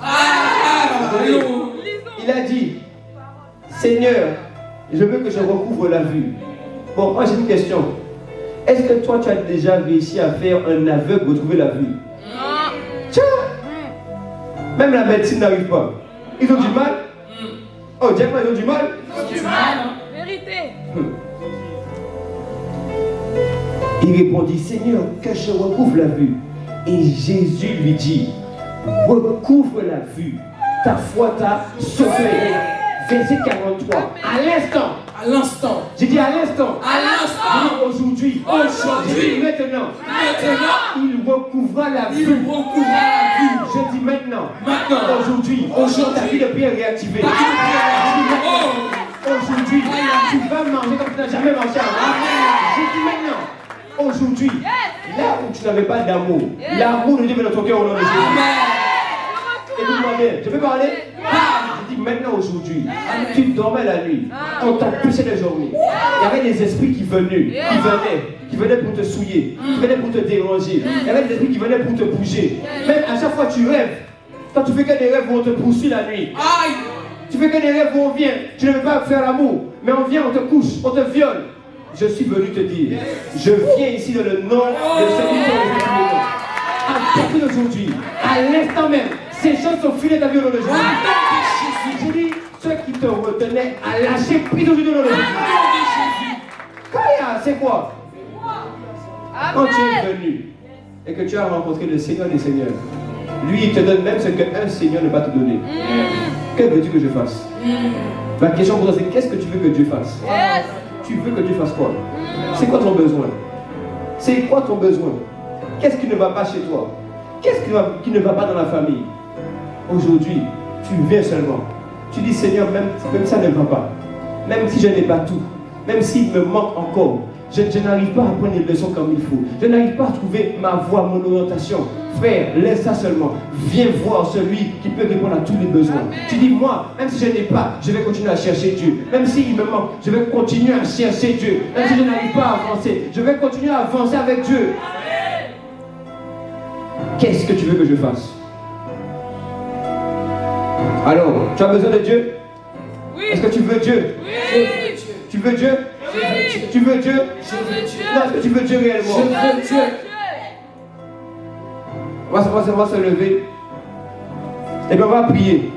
Il a dit, Seigneur, je veux que je recouvre la vue. Bon, moi j'ai une question. Est-ce que toi tu as déjà réussi à faire un aveugle retrouver la vue? Tiens! Même la médecine n'arrive pas. Ils ont du mal? Oh, dis-moi, ils ont du mal? Vérité. Il répondit, Seigneur, que je recouvre la vue. Et Jésus lui dit, recouvre la vue. Ta foi t'a sauvé. Verset 43. À l'instant. J'ai dit à l'instant. Aujourd'hui. Maintenant. Il recouvra la vue. Je dis maintenant. Aujourd'hui. Ta vie de prière est réactivée. Aujourd'hui. Tu vas manger comme tu n'as jamais mangé avant. J'ai dit maintenant. Aujourd'hui. Là où tu n'avais pas d'amour. L'amour de Dieu dans ton cœur au nom de Jésus. Et vous demandez, je peux parler? Je dis maintenant aujourd'hui, tu dormais la nuit, on t'a poussé les journées. Il y avait des esprits qui venaient pour te souiller, qui venaient pour te déranger. Il y avait des esprits qui venaient pour te bouger. Même à chaque fois tu rêves, quand tu fais que des rêves où on te poursuit la nuit. Tu fais que des rêves où on vient, tu ne veux pas faire l'amour, mais on vient, on te couche, on te viole. Je suis venu te dire, je viens ici dans le nom de celui qui a fait le nom. À partir d'aujourd'hui, à l'instant même, ces gens sont filés ta vie au nom de Jésus. J'ai dit, ceux qui te retenaient à lâcher prise aujourd'hui au nom de Jésus. Kaya, c'est quoi? Quand tu es venu et que tu as rencontré le Seigneur des Seigneurs, lui il te donne même ce qu'un Seigneur ne va te donner. Que veux-tu que je fasse? Ma question pour toi c'est qu'est-ce que tu veux que Dieu fasse? Tu veux que Dieu fasse quoi? C'est quoi ton besoin? C'est quoi ton besoin? Qu'est-ce qui ne va pas chez toi? Qu'est-ce qui ne va pas dans la famille? Aujourd'hui, tu viens seulement. Tu dis Seigneur, même ça ne va pas. Même si je n'ai pas tout, même s'il me manque encore, je n'arrive pas à prendre les leçons comme il faut. Je n'arrive pas à trouver ma voie, mon orientation. Frère, laisse ça seulement. Viens voir celui qui peut répondre à tous les besoins. Tu dis moi, même si je n'ai pas, je vais continuer à chercher Dieu. Même s'il me manque, je vais continuer à chercher Dieu. Même si je n'arrive pas à avancer, je vais continuer à avancer avec Dieu. Qu'est-ce que tu veux que je fasse? Alors, tu as besoin de Dieu? Oui. Est-ce que tu veux Dieu? Oui. Tu veux Dieu? Oui. Tu veux Dieu? Je veux Dieu. Non, est-ce que tu veux Dieu réellement? Je veux Dieu. On va se lever. Et bien on va prier.